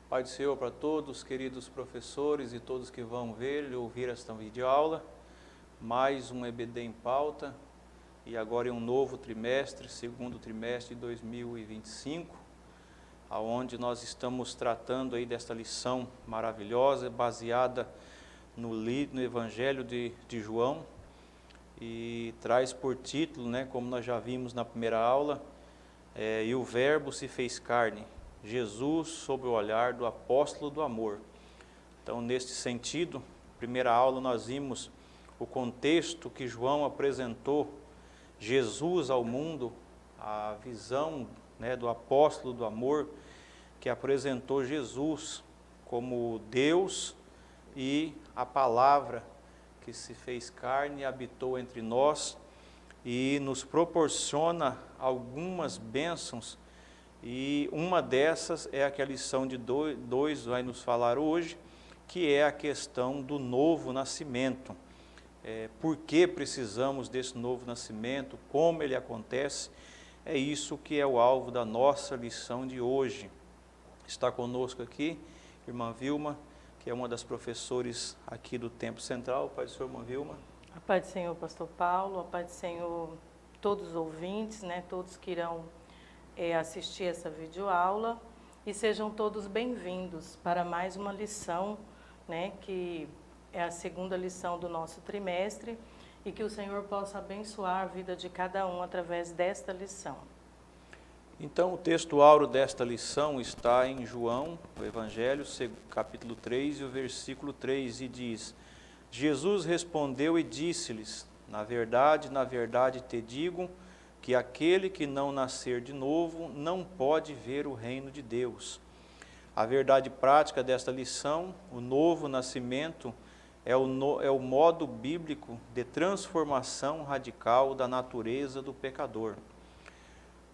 Pai do Senhor para todos, queridos professores e todos que vão ver e ouvir esta videoaula. Mais um EBD em pauta e agora em um novo trimestre, segundo trimestre de 2025, aonde nós estamos tratando aí desta lição maravilhosa, baseada no Evangelho de João, e traz por título, como nós já vimos na primeira aula, e o Verbo se fez carne, Jesus sob o olhar do apóstolo do amor. Então, neste sentido, primeira aula nós vimos o contexto que João apresentou Jesus ao mundo, a visão do apóstolo do amor, que apresentou Jesus como Deus e a palavra que se fez carne e habitou entre nós e nos proporciona algumas bênçãos. E uma dessas é a que a lição de 2 vai nos falar hoje, que é a questão do novo nascimento. Por que precisamos desse novo nascimento, como ele acontece, é isso que é o alvo da nossa lição de hoje. Está conosco aqui irmã Vilma, que é uma das professores aqui do Tempo Central. Pai do Senhor, irmã Vilma. A paz do Senhor, pastor Paulo, a paz do Senhor, todos os ouvintes, todos que irão assistir essa videoaula, e sejam todos bem-vindos para mais uma lição, que é a segunda lição do nosso trimestre, e que o Senhor possa abençoar a vida de cada um através desta lição. Então, o texto áureo desta lição está em João, o Evangelho, capítulo 3 e o versículo 3, e diz: Jesus respondeu e disse-lhes: na verdade te digo, que aquele que não nascer de novo não pode ver o reino de Deus. A verdade prática desta lição, o novo nascimento, é o modo bíblico de transformação radical da natureza do pecador.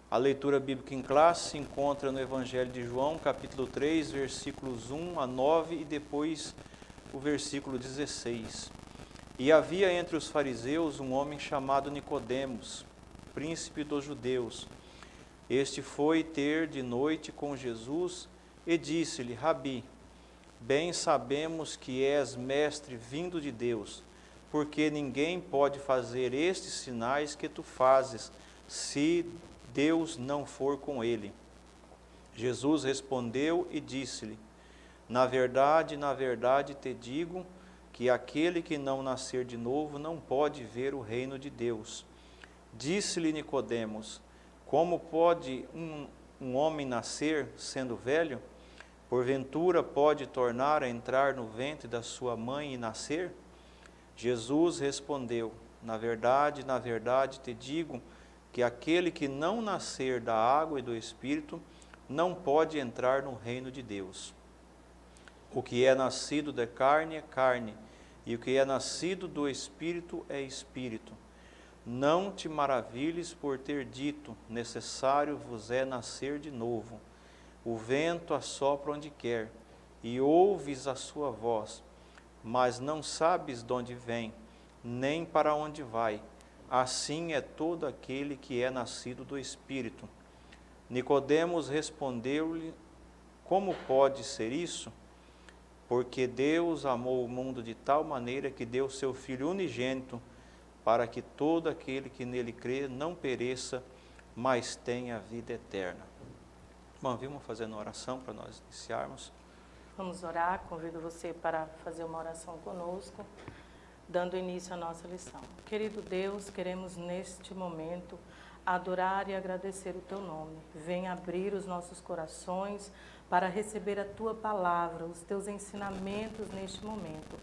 A leitura bíblica em classe se encontra no Evangelho de João, capítulo 3, versículos 1 a 9 e depois o versículo 16. E havia entre os fariseus um homem chamado Nicodemos, príncipe dos judeus. Este foi ter de noite com Jesus e disse-lhe: Rabi, bem sabemos que és mestre vindo de Deus, porque ninguém pode fazer estes sinais que tu fazes, se Deus não for com ele. Jesus respondeu e disse-lhe: na verdade te digo, que aquele que não nascer de novo não pode ver o reino de Deus. Disse-lhe Nicodemos: como pode um homem nascer sendo velho? Porventura pode tornar a entrar no ventre da sua mãe e nascer? Jesus respondeu: na verdade te digo, que aquele que não nascer da água e do Espírito não pode entrar no reino de Deus. O que é nascido da carne é carne, e o que é nascido do Espírito é Espírito. Não te maravilhes por ter dito: necessário vos é nascer de novo. O vento assopra onde quer, e ouves a sua voz, mas não sabes de onde vem, nem para onde vai. Assim é todo aquele que é nascido do Espírito. Nicodemos respondeu-lhe: como pode ser isso? Porque Deus amou o mundo de tal maneira que deu seu Filho unigênito, para que todo aquele que nele crê não pereça, mas tenha vida eterna. Irmã Vilma, fazendo uma oração para nós iniciarmos. Vamos orar, convido você para fazer uma oração conosco, dando início à nossa lição. Querido Deus, queremos neste momento adorar e agradecer o Teu nome. Venha abrir os nossos corações para receber a Tua palavra, os Teus ensinamentos neste momento.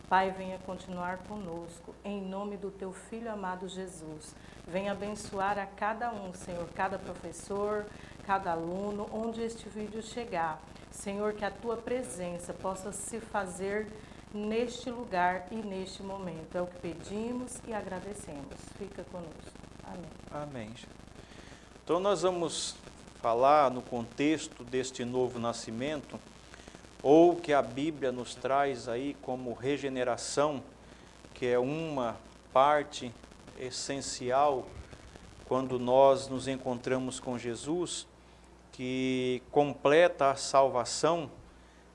Pai, venha continuar conosco, em nome do Teu Filho amado Jesus. Venha abençoar a cada um, Senhor, cada professor, cada aluno, onde este vídeo chegar. Senhor, que a Tua presença possa se fazer neste lugar e neste momento. É o que pedimos e agradecemos. Fica conosco. Amém. Amém. Então nós vamos falar no contexto deste novo nascimento, ou que a Bíblia nos traz aí como regeneração, que é uma parte essencial quando nós nos encontramos com Jesus, que completa a salvação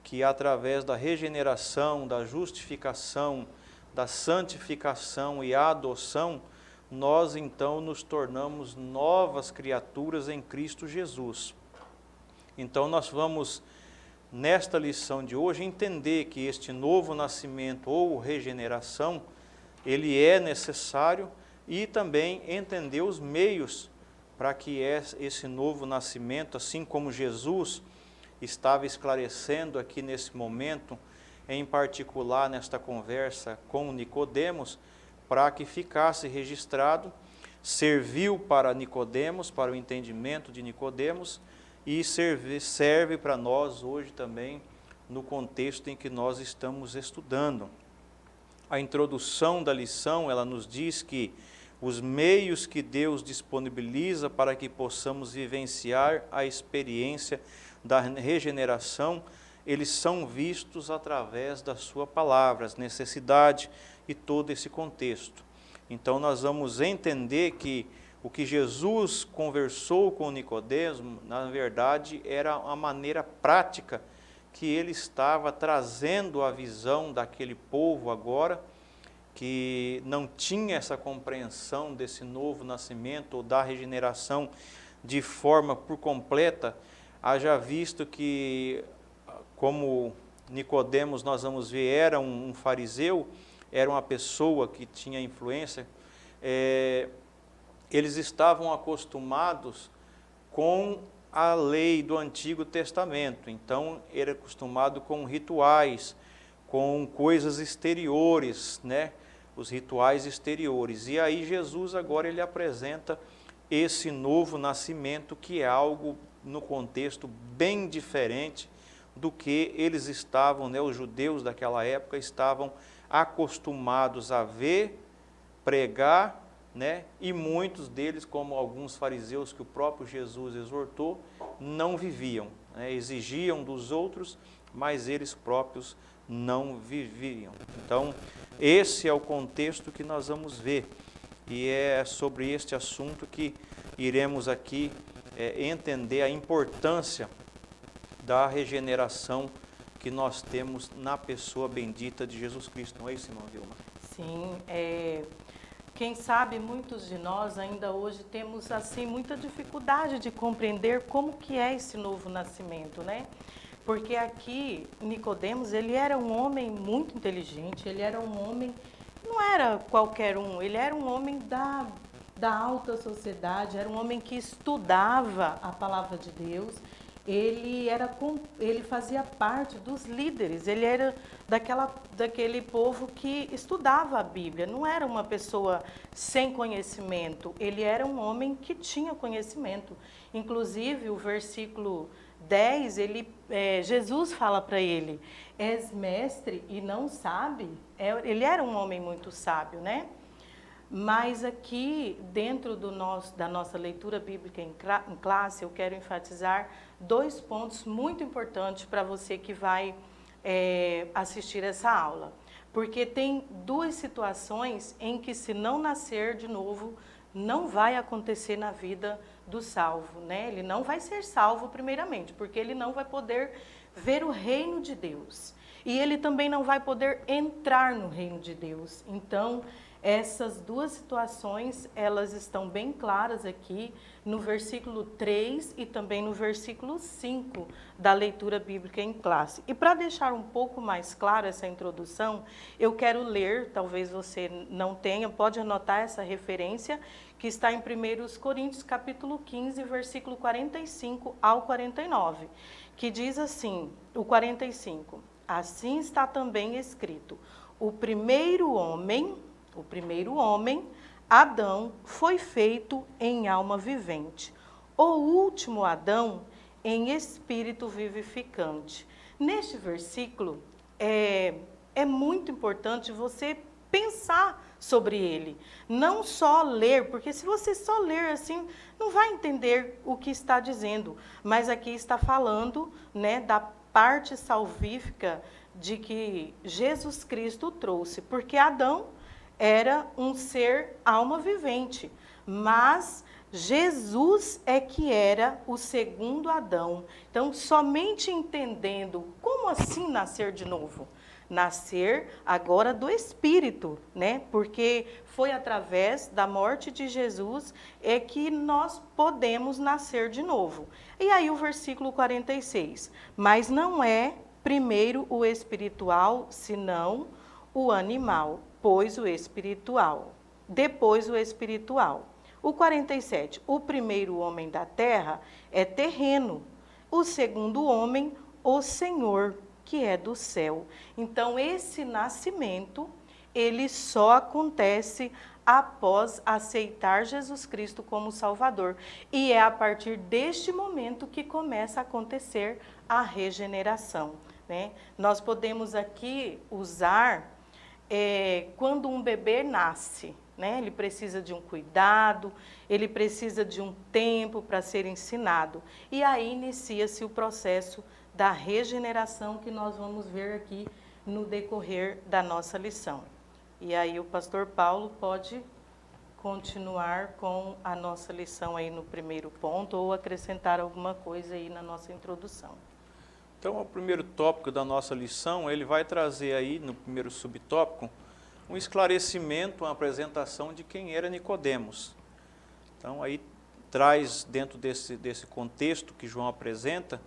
que através da regeneração, da justificação, da santificação e adoção, nós então nos tornamos novas criaturas em Cristo Jesus. Então nós vamos, nesta lição de hoje, entender que este novo nascimento ou regeneração, ele é necessário, e também entender os meios para que esse novo nascimento, assim como Jesus estava esclarecendo aqui nesse momento, em particular nesta conversa com Nicodemos, para que ficasse registrado, serviu para Nicodemos, para o entendimento de Nicodemos, e serve para nós hoje também, no contexto em que nós estamos estudando. A introdução da lição, ela nos diz que os meios que Deus disponibiliza para que possamos vivenciar a experiência da regeneração, eles são vistos através da sua palavra, as necessidades e todo esse contexto. Então nós vamos entender que o que Jesus conversou com Nicodemos, na verdade, era a maneira prática que ele estava trazendo a visão daquele povo agora, que não tinha essa compreensão desse novo nascimento ou da regeneração de forma por completa, haja visto que, como Nicodemos nós vamos ver, era um fariseu, era uma pessoa que tinha influência, eles estavam acostumados com a lei do Antigo Testamento, então era acostumado com rituais, com coisas exteriores, né? Os rituais exteriores. E aí Jesus agora ele apresenta esse novo nascimento, que é algo no contexto bem diferente do que eles estavam, né? Os judeus daquela época estavam acostumados a ver, pregar, né? E muitos deles, como alguns fariseus que o próprio Jesus exortou, não viviam, né? Exigiam dos outros, mas eles próprios não viviam. Então, esse é o contexto que nós vamos ver, e é sobre este assunto que iremos aqui entender a importância da regeneração que nós temos na pessoa bendita de Jesus Cristo. Não é isso, irmã Vilma? Sim, quem sabe muitos de nós ainda hoje temos assim muita dificuldade de compreender como que é esse novo nascimento, né? Porque aqui Nicodemos, ele era um homem muito inteligente, ele era um homem, não era qualquer um, ele era um homem da alta sociedade, era um homem que estudava a palavra de Deus, ele fazia parte dos líderes, ele era daquele povo que estudava a Bíblia, não era uma pessoa sem conhecimento, ele era um homem que tinha conhecimento. Inclusive o versículo 10, Jesus fala para ele, és mestre e não sabe? Ele era um homem muito sábio, né? Mas aqui, dentro da nossa leitura bíblica em classe, eu quero enfatizar 2 pontos muito importantes para você que vai assistir essa aula. Porque tem 2 situações em que, se não nascer de novo, não vai acontecer na vida do salvo, né? Ele não vai ser salvo primeiramente, porque ele não vai poder ver o reino de Deus. E ele também não vai poder entrar no reino de Deus. Então, essas 2 situações, elas estão bem claras aqui no versículo 3 e também no versículo 5 da leitura bíblica em classe. E para deixar um pouco mais claro essa introdução, eu quero ler, talvez você não tenha, pode anotar essa referência, que está em 1 Coríntios capítulo 15, versículo 45 ao 49, que diz assim, o 45, assim está também escrito, o primeiro homem, Adão, foi feito em alma vivente. O último Adão, em espírito vivificante. Neste versículo, é muito importante você pensar sobre ele. Não só ler, porque se você só ler assim, não vai entender o que está dizendo. Mas aqui está falando, né, da parte salvífica de que Jesus Cristo trouxe. Porque Adão era um ser alma vivente, mas Jesus é que era o segundo Adão. Então, somente entendendo como assim nascer de novo? Nascer agora do Espírito, né? Porque foi através da morte de Jesus é que nós podemos nascer de novo. E aí o versículo 46. Mas não é primeiro o espiritual, senão o animal, pois o espiritual. Depois o espiritual. O 47, o primeiro homem da terra é terreno, o segundo homem, o Senhor, que é do céu. Então, esse nascimento, ele só acontece após aceitar Jesus Cristo como Salvador. E é a partir deste momento que começa a acontecer a regeneração, né? Nós podemos aqui usar quando um bebê nasce, né? Ele precisa de um cuidado, ele precisa de um tempo para ser ensinado. E aí inicia-se o processo da regeneração que nós vamos ver aqui no decorrer da nossa lição. E aí o pastor Paulo pode continuar com a nossa lição aí no primeiro ponto ou acrescentar alguma coisa aí na nossa introdução. Então, o primeiro tópico da nossa lição, ele vai trazer aí, no primeiro subtópico, um esclarecimento, uma apresentação de quem era Nicodemos. Então, aí traz dentro desse contexto que João apresenta,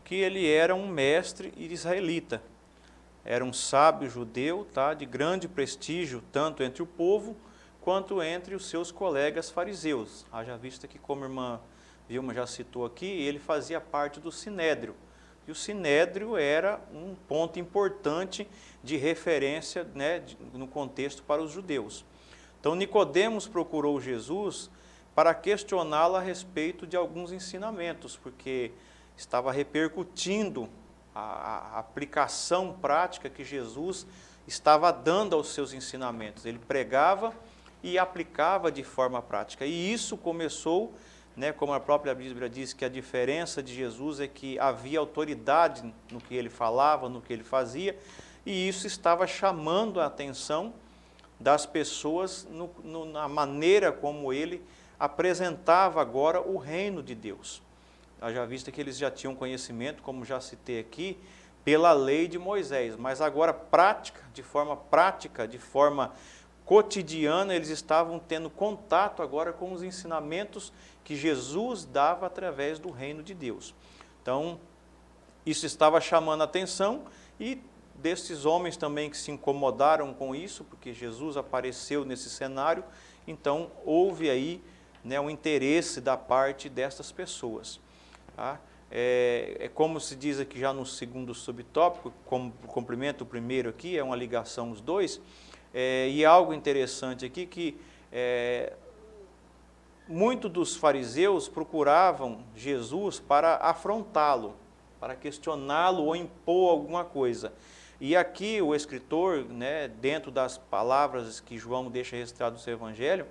que ele era um mestre israelita. Era um sábio judeu, tá, de grande prestígio, tanto entre o povo, quanto entre os seus colegas fariseus. Haja vista que, como a irmã Vilma já citou aqui, ele fazia parte do Sinédrio. E o Sinédrio era um ponto importante de referência, né, no contexto para os judeus. Então, Nicodemos procurou Jesus para questioná-lo a respeito de alguns ensinamentos, porque estava repercutindo a aplicação prática que Jesus estava dando aos seus ensinamentos. Ele pregava e aplicava de forma prática. E isso começou, né, como a própria Bíblia diz, que a diferença de Jesus é que havia autoridade no que ele falava, no que ele fazia, e isso estava chamando a atenção das pessoas na maneira como ele apresentava agora o reino de Deus. Já visto que eles já tinham conhecimento, como já citei aqui, pela lei de Moisés, mas agora de forma cotidiana, eles estavam tendo contato agora com os ensinamentos que Jesus dava através do reino de Deus. Então, isso estava chamando a atenção e desses homens também que se incomodaram com isso, porque Jesus apareceu nesse cenário, então houve aí, né, um interesse da parte dessas pessoas. Tá? É como se diz aqui já no segundo subtópico, como complemento o primeiro aqui, é uma ligação os dois, e algo interessante aqui que muitos dos fariseus procuravam Jesus para afrontá-lo, para questioná-lo ou impor alguma coisa. E aqui o escritor, né, dentro das palavras que João deixa registrado no seu evangelho,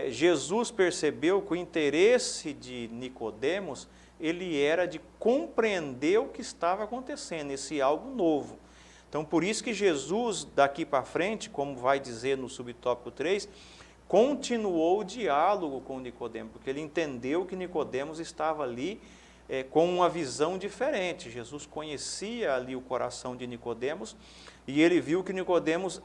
Jesus percebeu que o interesse de Nicodemos, ele era de compreender o que estava acontecendo, esse algo novo. Então, por isso que Jesus, daqui para frente, como vai dizer no subtópico 3, continuou o diálogo com Nicodemos, porque ele entendeu que Nicodemos estava ali com uma visão diferente. Jesus conhecia ali o coração de Nicodemos e ele viu que Nicodemos,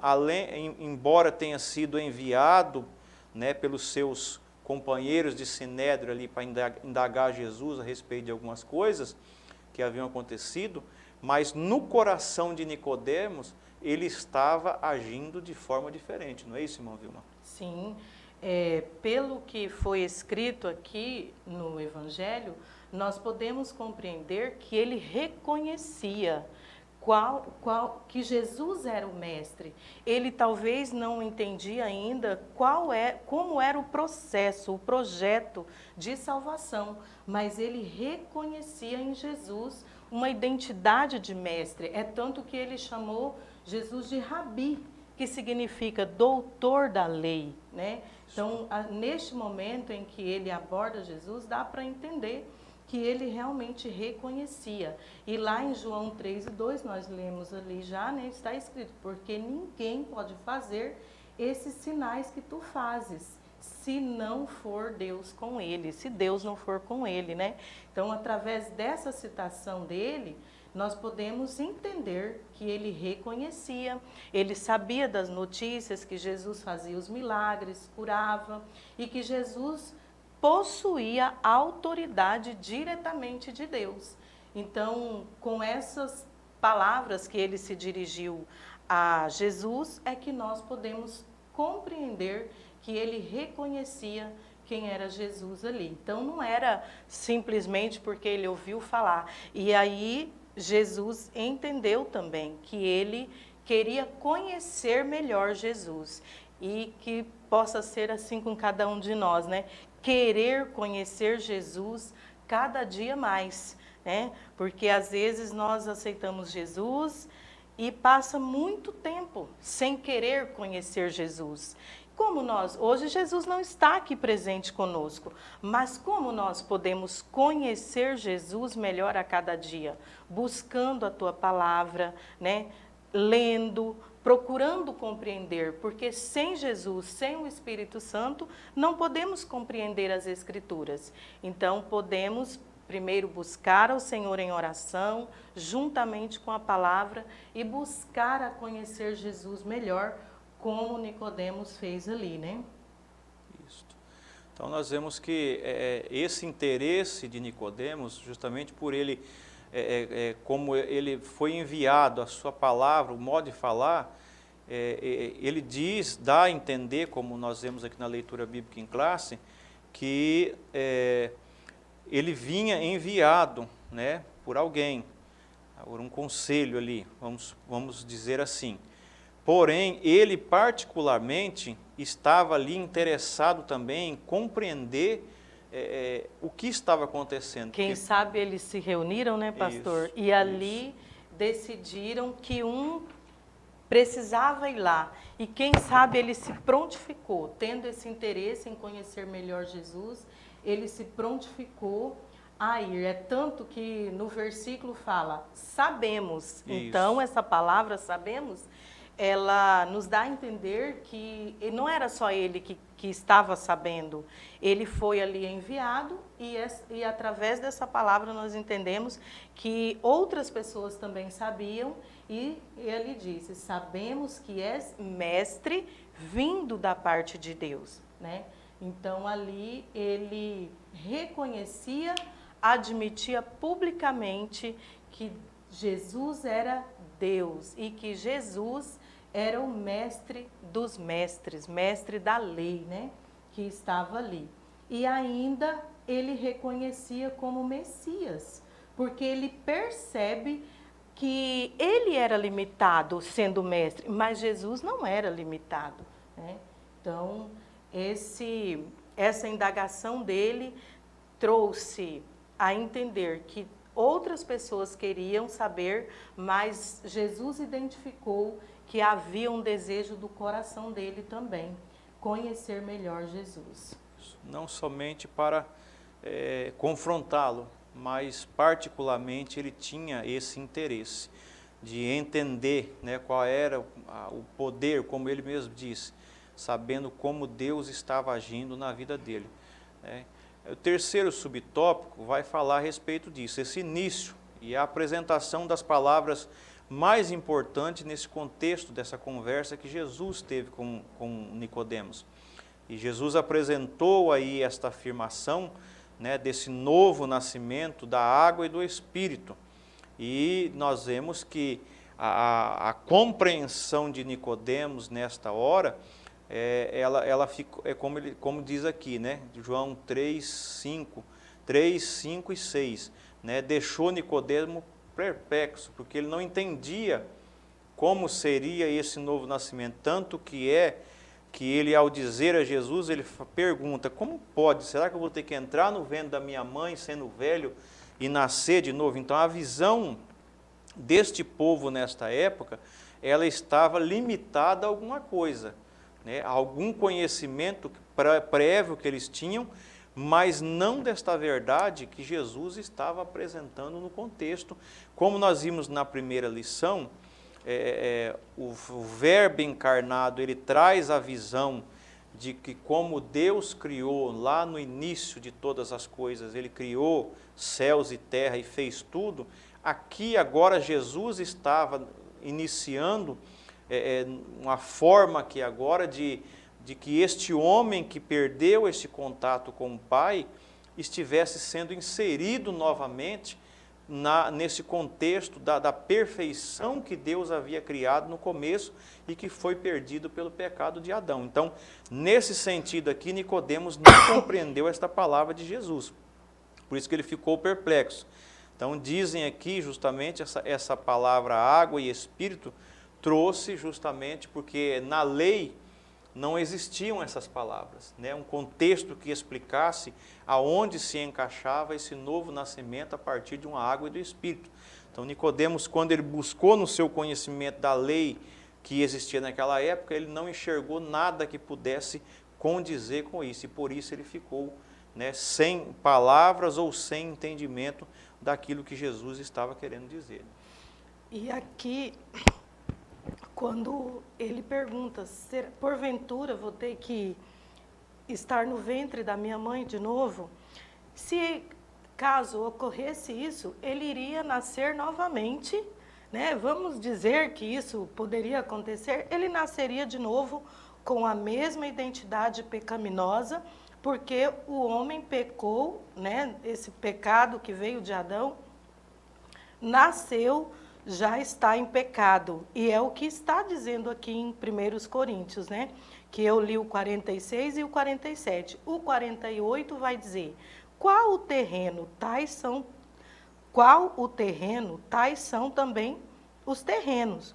embora tenha sido enviado, né, pelos seus companheiros de Sinédrio ali para indagar Jesus a respeito de algumas coisas que haviam acontecido, mas no coração de Nicodemos ele estava agindo de forma diferente, não é isso, irmã Vilma? Sim, pelo que foi escrito aqui no Evangelho, nós podemos compreender que ele reconhecia que Jesus era o mestre. Ele talvez não entendia ainda como era o processo, o projeto de salvação, mas ele reconhecia em Jesus uma identidade de mestre. É tanto que ele chamou Jesus de Rabi, que significa doutor da lei, né? Então, neste momento em que ele aborda Jesus, dá para entender que ele realmente reconhecia. E lá em João 3:2, nós lemos ali já, né, está escrito, porque ninguém pode fazer esses sinais que tu fazes, se não for Deus com ele, se Deus não for com ele, né? Então, através dessa citação dele, nós podemos entender que ele reconhecia, ele sabia das notícias que Jesus fazia os milagres, curava, e que Jesus possuía autoridade diretamente de Deus. Então, com essas palavras que ele se dirigiu a Jesus, é que nós podemos compreender que ele reconhecia quem era Jesus ali. Então, não era simplesmente porque ele ouviu falar. E aí, Jesus entendeu também que ele queria conhecer melhor Jesus. E que possa ser assim com cada um de nós, né? Querer conhecer Jesus cada dia mais, né? Porque às vezes nós aceitamos Jesus e passa muito tempo sem querer conhecer Jesus. Hoje Jesus não está aqui presente conosco, mas como nós podemos conhecer Jesus melhor a cada dia? Buscando a tua palavra, né? Lendo, procurando compreender, porque sem Jesus, sem o Espírito Santo, não podemos compreender as Escrituras. Então, podemos primeiro buscar ao Senhor em oração, juntamente com a palavra, e buscar a conhecer Jesus melhor, como Nicodemos fez ali, né? Isso. Então nós vemos que esse interesse de Nicodemos, justamente por ele, como ele foi enviado, a sua palavra, o modo de falar, ele dá a entender, como nós vemos aqui na leitura bíblica em classe, que ele vinha enviado, né, por alguém, por um conselho ali, vamos dizer assim. Porém, ele particularmente estava ali interessado também em compreender o que estava acontecendo. Quem sabe eles se reuniram, né, pastor? E ali decidiram que um precisava ir lá. E quem sabe ele se prontificou, tendo esse interesse em conhecer melhor Jesus, ele se prontificou a ir. É tanto que no versículo fala, sabemos. Então, essa palavra, sabemos, ela nos dá a entender que não era só ele que estava sabendo. Ele foi ali enviado e através dessa palavra nós entendemos que outras pessoas também sabiam e ele disse, sabemos que és mestre vindo da parte de Deus, né? Então ali ele reconhecia, admitia publicamente que Jesus era Deus e que Jesus era o mestre dos mestres, mestre da lei, né, que estava ali. E ainda ele reconhecia como Messias, porque ele percebe que ele era limitado sendo mestre, mas Jesus não era limitado, né? Então, essa indagação dele trouxe a entender que outras pessoas queriam saber, mas Jesus identificou que havia um desejo do coração dele também, conhecer melhor Jesus. Não somente para confrontá-lo, mas particularmente ele tinha esse interesse de entender, né, qual era o poder, como ele mesmo disse, sabendo como Deus estava agindo na vida dele, né? O terceiro subtópico vai falar a respeito disso, esse início e a apresentação das palavras mais importantes nesse contexto dessa conversa que Jesus teve com Nicodemos. E Jesus apresentou aí esta afirmação, né, desse novo nascimento da água e do Espírito. E nós vemos que a compreensão de Nicodemos nesta hora, ela fica, como diz aqui, né, João 3, 5 e 6, né, deixou Nicodemo perplexo, porque ele não entendia como seria esse novo nascimento, tanto que ele, ao dizer a Jesus, ele pergunta, como pode, será que eu vou ter que entrar no ventre da minha mãe, sendo velho, e nascer de novo? Então a visão deste povo nesta época, ela estava limitada a alguma coisa, né, a algum conhecimento prévio que eles tinham, mas não desta verdade que Jesus estava apresentando no contexto. Como nós vimos na primeira lição, o Verbo encarnado, ele traz a visão de que como Deus criou lá no início de todas as coisas, Ele criou céus e terra e fez tudo, aqui agora Jesus estava iniciando uma forma aqui agora de que este homem que perdeu esse contato com o Pai estivesse sendo inserido novamente nesse contexto da perfeição que Deus havia criado no começo e que foi perdido pelo pecado de Adão. Então, nesse sentido aqui, Nicodemos não compreendeu esta palavra de Jesus. Por isso que ele ficou perplexo. Então, dizem aqui justamente essa palavra água e espírito trouxe justamente porque na lei não existiam essas palavras, né? Um contexto que explicasse aonde se encaixava esse novo nascimento a partir de uma água e do Espírito. Então, Nicodemos, quando ele buscou no seu conhecimento da lei que existia naquela época, ele não enxergou nada que pudesse condizer com isso, e por isso ele ficou, né, sem palavras ou sem entendimento daquilo que Jesus estava querendo dizer. E aqui, quando ele pergunta, porventura vou ter que estar no ventre da minha mãe de novo? Se caso ocorresse isso, ele iria nascer novamente, né? Vamos dizer que isso poderia acontecer, ele nasceria de novo com a mesma identidade pecaminosa, porque o homem pecou, né? Esse pecado que veio de Adão, nasceu, já está em pecado. E é o que está dizendo aqui em 1 Coríntios, né? Que eu li o 46 e o 47. O 48 vai dizer: qual o terreno, tais são também os terrenos.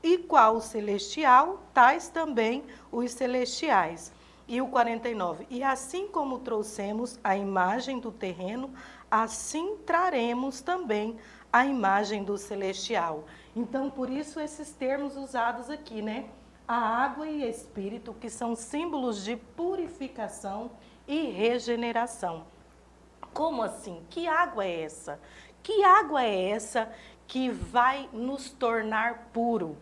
E qual o celestial, tais também os celestiais. E o 49, e assim como trouxemos a imagem do terreno, assim traremos também a imagem do celestial. Então, por isso esses termos usados aqui, né? A água e espírito, que são símbolos de purificação e regeneração. Como assim? Que água é essa? Que água é essa que vai nos tornar puro?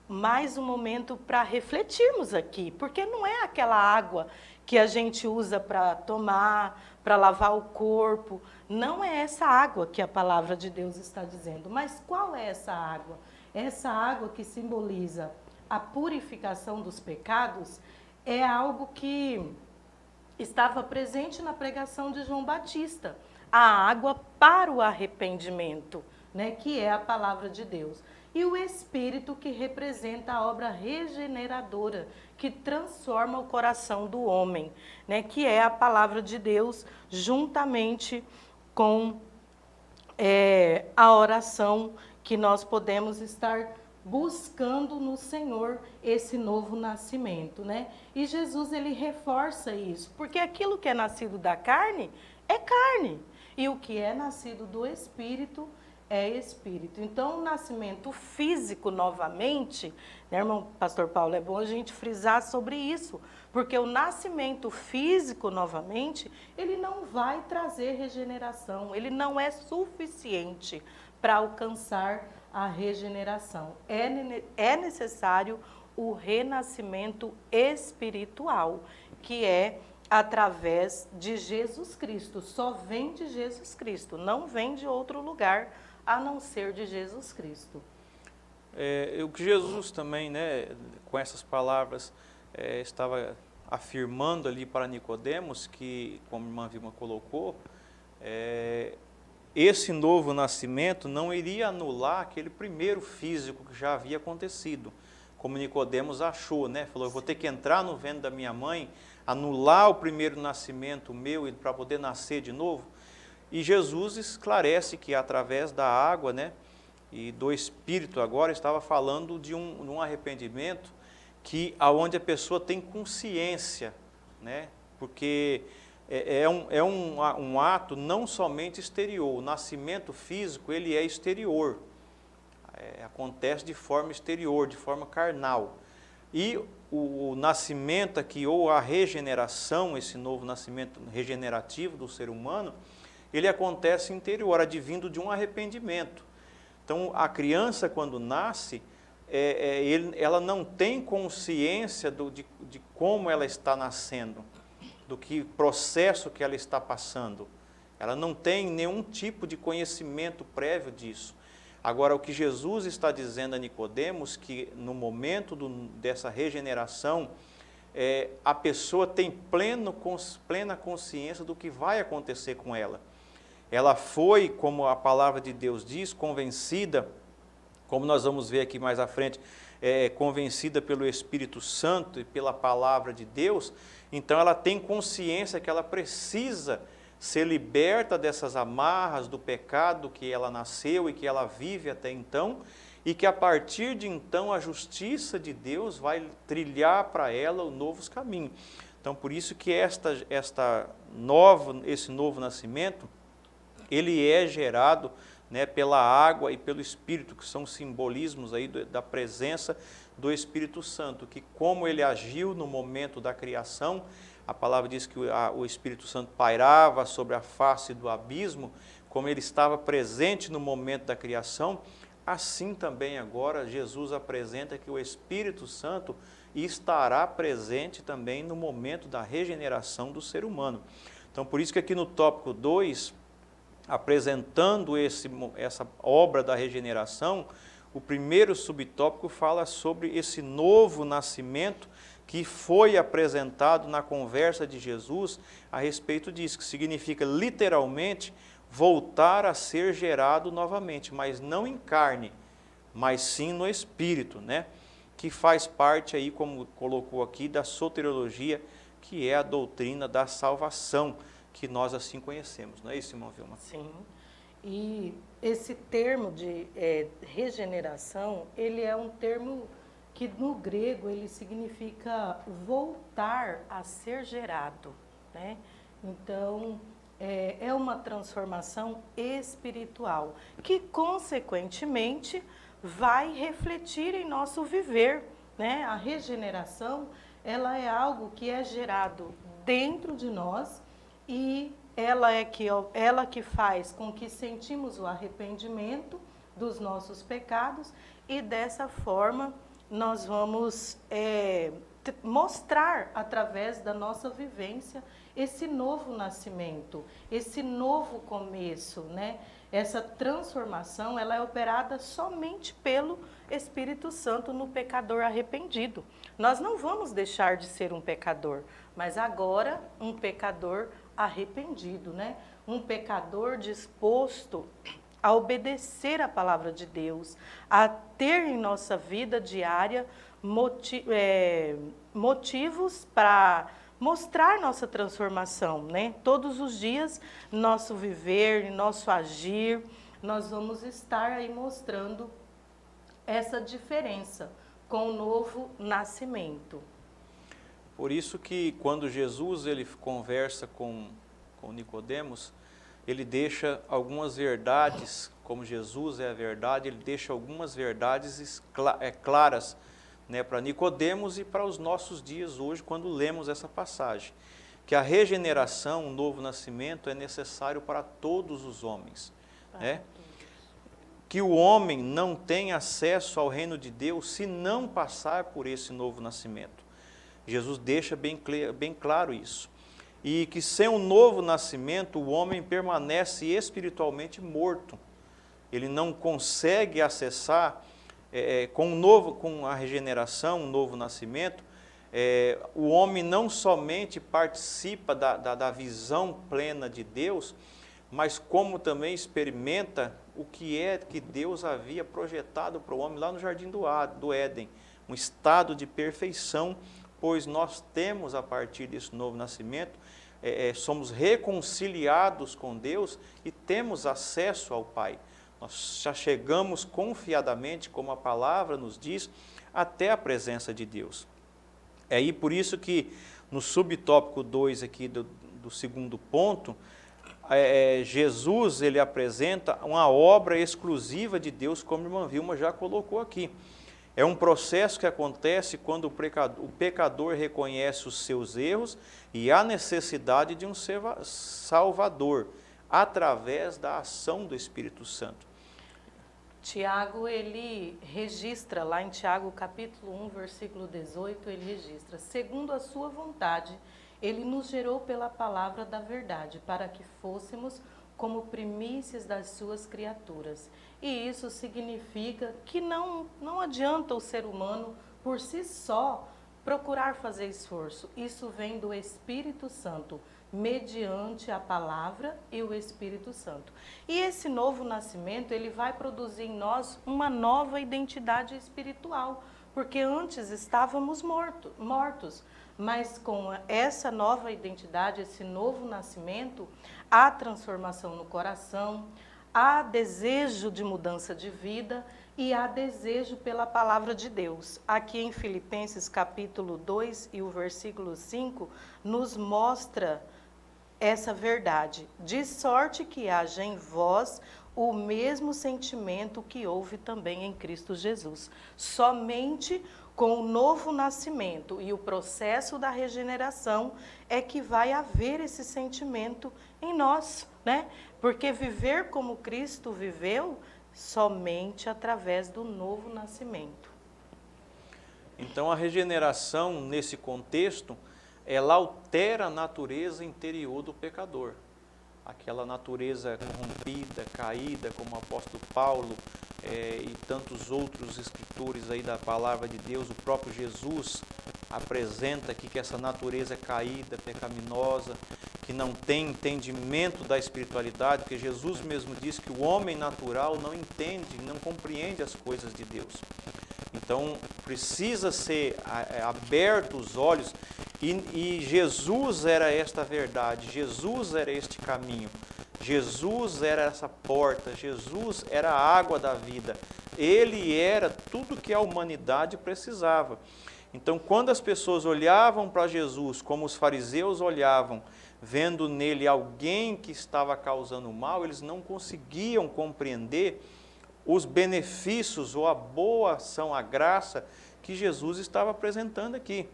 Mais um momento para refletirmos aqui, porque não é aquela água que a gente usa para tomar, para lavar o corpo. Não é essa água que a palavra de Deus está dizendo. Mas qual é essa água? Essa água que simboliza a purificação dos pecados é algo que estava presente na pregação de João Batista. A água para o arrependimento, né, que é a palavra de Deus. E o Espírito, que representa a obra regeneradora, que transforma o coração do homem, né, que é a palavra de Deus, juntamente com a oração que nós podemos estar buscando no Senhor esse novo nascimento, né? E Jesus, ele reforça isso, porque aquilo que é nascido da carne é carne, e o que é nascido do Espírito é espírito. Então, o nascimento físico novamente, né, irmão Pastor Paulo, é bom a gente frisar sobre isso, porque o nascimento físico novamente, ele não vai trazer regeneração, ele não é suficiente para alcançar a regeneração. É necessário o renascimento espiritual, que é através de Jesus Cristo. Só vem de Jesus Cristo, não vem de outro lugar a não ser de Jesus Cristo. O que Jesus também, né, com essas palavras, estava afirmando ali para Nicodemos, que, como a irmã Vilma colocou, esse novo nascimento não iria anular aquele primeiro físico que já havia acontecido, como Nicodemos achou, né? Falou, eu vou ter que entrar no ventre da minha mãe, anular o primeiro nascimento meu para poder nascer de novo. E Jesus esclarece que através da água, né, e do Espírito agora, estava falando de um arrependimento que aonde a pessoa tem consciência, né, porque é um ato não somente exterior. O nascimento físico, ele é exterior, acontece de forma exterior, de forma carnal. E o nascimento aqui, ou a regeneração, esse novo nascimento regenerativo do ser humano, ele acontece interior, advindo de um arrependimento. Então, a criança, quando nasce, ela não tem consciência de como ela está nascendo, do que processo que ela está passando. Ela não tem nenhum tipo de conhecimento prévio disso. Agora, o que Jesus está dizendo a Nicodemos, que no momento dessa regeneração, a pessoa tem plena consciência do que vai acontecer com ela. Ela foi, como a palavra de Deus diz, convencida, como nós vamos ver aqui mais à frente, convencida pelo Espírito Santo e pela palavra de Deus. Então ela tem consciência que ela precisa ser liberta dessas amarras do pecado que ela nasceu e que ela vive até então, e que a partir de então a justiça de Deus vai trilhar para ela os novos caminhos. Então por isso que esse novo nascimento, ele é gerado, né, pela água e pelo Espírito, que são simbolismos aí da presença do Espírito Santo, que como ele agiu no momento da criação, a palavra diz que o Espírito Santo pairava sobre a face do abismo, como ele estava presente no momento da criação, assim também agora Jesus apresenta que o Espírito Santo estará presente também no momento da regeneração do ser humano. Então por isso que aqui no tópico 2, apresentando essa obra da regeneração, o primeiro subtópico fala sobre esse novo nascimento que foi apresentado na conversa de Jesus a respeito disso, que significa literalmente voltar a ser gerado novamente, mas não em carne, mas sim no Espírito, né? Que faz parte aí, como colocou aqui, da soteriologia, que é a doutrina da salvação, que nós assim conhecemos, não é isso, irmão Vilma? Sim, e esse termo de regeneração, ele é um termo que no grego ele significa voltar a ser gerado, né? Então, é uma transformação espiritual, que consequentemente vai refletir em nosso viver, né? A regeneração, ela é algo que é gerado dentro de nós, e ela que faz com que sentimos o arrependimento dos nossos pecados, e dessa forma nós vamos mostrar através da nossa vivência esse novo nascimento, esse novo começo, né? Essa transformação, ela é operada somente pelo Espírito Santo no pecador arrependido. Nós não vamos deixar de ser um pecador, mas agora um pecador arrependido, né? Um pecador disposto a obedecer a palavra de Deus, a ter em nossa vida diária motivos para mostrar nossa transformação, né? Todos os dias, nosso viver, nosso agir, nós vamos estar aí mostrando essa diferença com o novo nascimento. Por isso que quando Jesus ele conversa com Nicodemos, ele deixa algumas verdades, como Jesus é a verdade, ele deixa algumas verdades claras, né, para Nicodemos e para os nossos dias hoje, quando lemos essa passagem. Que a regeneração, o novo nascimento, é necessário para todos os homens. Né? Que o homem não tem acesso ao reino de Deus se não passar por esse novo nascimento. Jesus deixa bem claro isso. E que sem um novo nascimento, o homem permanece espiritualmente morto. Ele não consegue acessar, com a regeneração, um novo nascimento, o homem não somente participa da visão plena de Deus, mas como também experimenta o que Deus havia projetado para o homem lá no Jardim do Éden, um estado de perfeição, pois nós temos, a partir desse novo nascimento, somos reconciliados com Deus e temos acesso ao Pai. Nós já chegamos confiadamente, como a palavra nos diz, até a presença de Deus. É aí por isso que no subtópico 2 aqui do segundo ponto, Jesus ele apresenta uma obra exclusiva de Deus, como a irmã Vilma já colocou aqui. É um processo que acontece quando o pecador reconhece os seus erros e a necessidade de um Salvador, através da ação do Espírito Santo. Tiago, ele registra lá em Tiago capítulo 1, versículo 18, ele registra: segundo a sua vontade, ele nos gerou pela palavra da verdade, para que fôssemos como primícias das suas criaturas. E isso significa que não adianta o ser humano, por si só, procurar fazer esforço. Isso vem do Espírito Santo, mediante a palavra e o Espírito Santo. E esse novo nascimento, ele vai produzir em nós uma nova identidade espiritual, porque antes estávamos mortos, mas com essa nova identidade, esse novo nascimento, há transformação no coração, há desejo de mudança de vida e há desejo pela palavra de Deus. Aqui em Filipenses capítulo 2 e o versículo 5 nos mostra essa verdade: de sorte que haja em vós o mesmo sentimento que houve também em Cristo Jesus. Somente com o novo nascimento e o processo da regeneração é que vai haver esse sentimento em nós, né? Porque viver como Cristo viveu somente através do novo nascimento. Então a regeneração, nesse contexto, ela altera a natureza interior do pecador. Aquela natureza corrompida, caída, como o apóstolo Paulo e tantos outros escritores aí da palavra de Deus, o próprio Jesus apresenta aqui que essa natureza caída, pecaminosa, que não tem entendimento da espiritualidade, porque Jesus mesmo disse que o homem natural não entende, não compreende as coisas de Deus. Então precisa ser aberto os olhos. E Jesus era esta verdade, Jesus era este caminho, Jesus era essa porta, Jesus era a água da vida, Ele era tudo que a humanidade precisava. Então, quando as pessoas olhavam para Jesus, como os fariseus olhavam, vendo nele alguém que estava causando mal, eles não conseguiam compreender os benefícios ou a boa ação, a graça que Jesus estava apresentando aqui.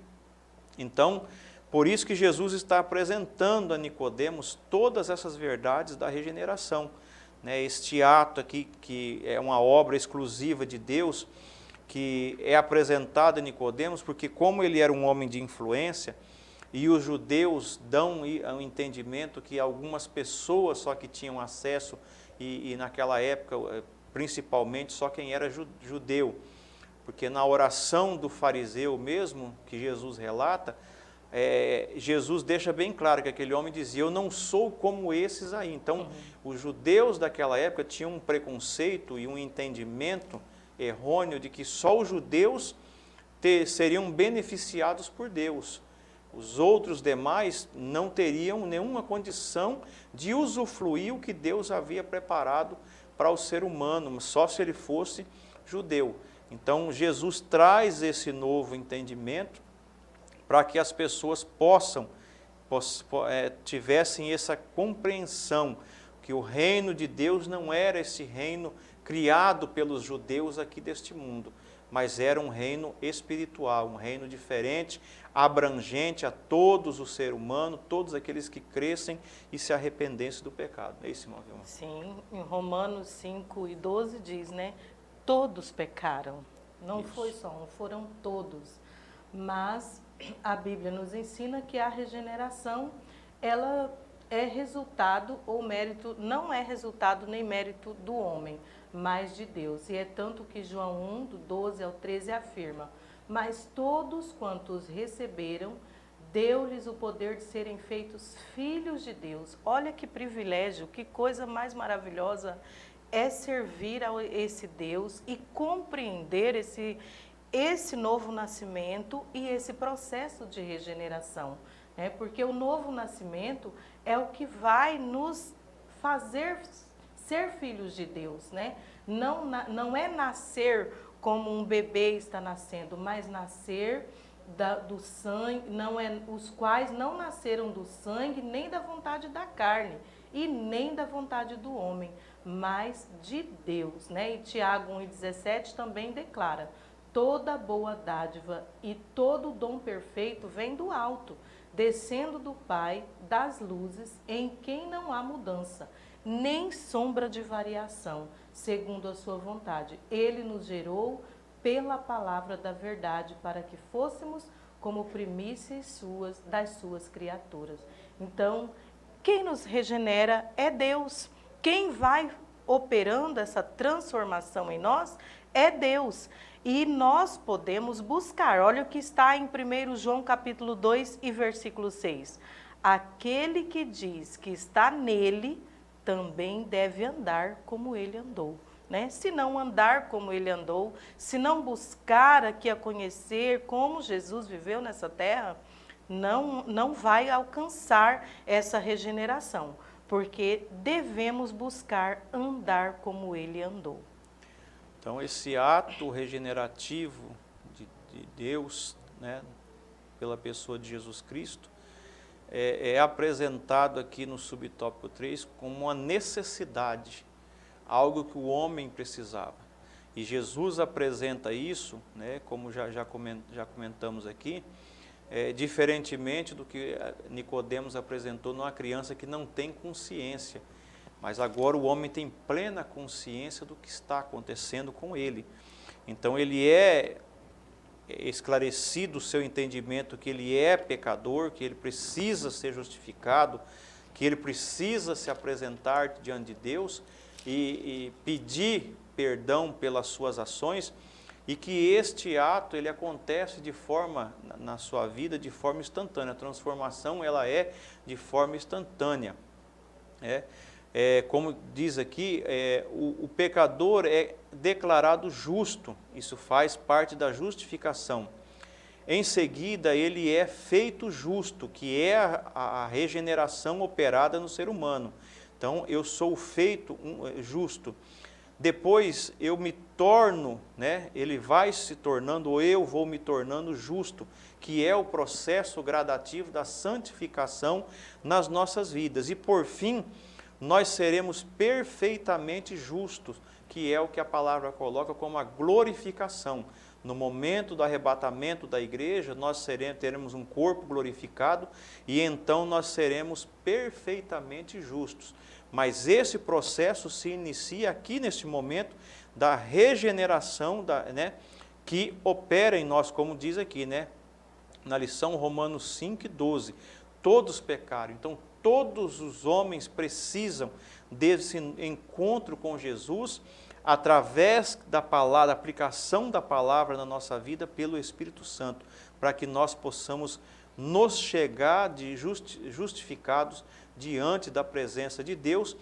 Então, por isso que Jesus está apresentando a Nicodemos todas essas verdades da regeneração. Este ato aqui, que é uma obra exclusiva de Deus, que é apresentado a Nicodemos, porque como ele era um homem de influência, e os judeus dão um entendimento que algumas pessoas só que tinham acesso, e naquela época, principalmente, só quem era judeu. Porque na oração do fariseu mesmo, que Jesus relata, Jesus deixa bem claro que aquele homem dizia: eu não sou como esses aí. Então, os judeus daquela época tinham um preconceito e um entendimento errôneo de que só os judeus seriam beneficiados por Deus. Os outros demais não teriam nenhuma condição de usufruir o que Deus havia preparado para o ser humano, só se ele fosse judeu. Então, Jesus traz esse novo entendimento para que as pessoas tivessem essa compreensão que o reino de Deus não era esse reino criado pelos judeus aqui deste mundo, mas era um reino espiritual, um reino diferente, abrangente a todos o ser humano, todos aqueles que crescem e se arrependessem do pecado. É isso, irmão Vilma? Sim, em Romanos 5 e 12 diz, né? Todos pecaram, não foi só um, foram todos. Mas a Bíblia nos ensina que a regeneração, ela é resultado ou mérito, não é resultado nem mérito do homem, mas de Deus. E é tanto que João 1, do 12 ao 13 afirma: mas todos quantos receberam, deu-lhes o poder de serem feitos filhos de Deus. Olha que privilégio, que coisa mais maravilhosa é servir a esse Deus e compreender esse novo nascimento e esse processo de regeneração, né? Porque o novo nascimento é o que vai nos fazer ser filhos de Deus, né? Não é nascer como um bebê está nascendo, mas nascer do sangue, os quais não nasceram do sangue, nem da vontade da carne, e nem da vontade do homem, mas de Deus, né? E Tiago 1,17 também declara: toda boa dádiva e todo dom perfeito vem do alto, descendo do Pai das luzes, em quem não há mudança, nem sombra de variação, segundo a sua vontade. Ele nos gerou pela palavra da verdade, para que fôssemos como primícias das suas criaturas. Então, quem nos regenera é Deus. Quem vai operando essa transformação em nós é Deus. E nós podemos buscar. Olha o que está em 1 João capítulo 2 e versículo 6. Aquele que diz que está nele, também deve andar como ele andou. Né? Se não andar como ele andou, se não buscar aqui a conhecer como Jesus viveu nessa terra, não vai alcançar essa regeneração, porque devemos buscar andar como ele andou. Então, esse ato regenerativo de Deus, né, pela pessoa de Jesus Cristo, é apresentado aqui no subtópico 3 como uma necessidade, algo que o homem precisava. E Jesus apresenta isso, né, como já comentamos aqui, diferentemente do que Nicodemos apresentou numa criança que não tem consciência. Mas agora o homem tem plena consciência do que está acontecendo com ele. Então ele é esclarecido o seu entendimento que ele é pecador, que ele precisa ser justificado, que ele precisa se apresentar diante de Deus e pedir perdão pelas suas ações, e que este ato ele acontece de forma, na sua vida, de forma instantânea. A transformação ela é de forma instantânea. Como diz aqui, o pecador é declarado justo, isso faz parte da justificação. Em seguida, ele é feito justo, que é a regeneração operada no ser humano. Então, eu sou feito justo. Depois, eu me torno, né, ele vai se tornando, ou eu vou me tornando justo, que é o processo gradativo da santificação nas nossas vidas. E, por fim, nós seremos perfeitamente justos, que é o que a palavra coloca como a glorificação. No momento do arrebatamento da igreja, nós teremos um corpo glorificado e então nós seremos perfeitamente justos. Mas esse processo se inicia aqui neste momento da regeneração, que opera em nós, como diz aqui, né, na lição Romanos 5:12. Todos pecaram, então todos os homens precisam desse encontro com Jesus através da palavra, da aplicação da palavra na nossa vida pelo Espírito Santo, para que nós possamos nos chegar justificados diante da presença de Deus,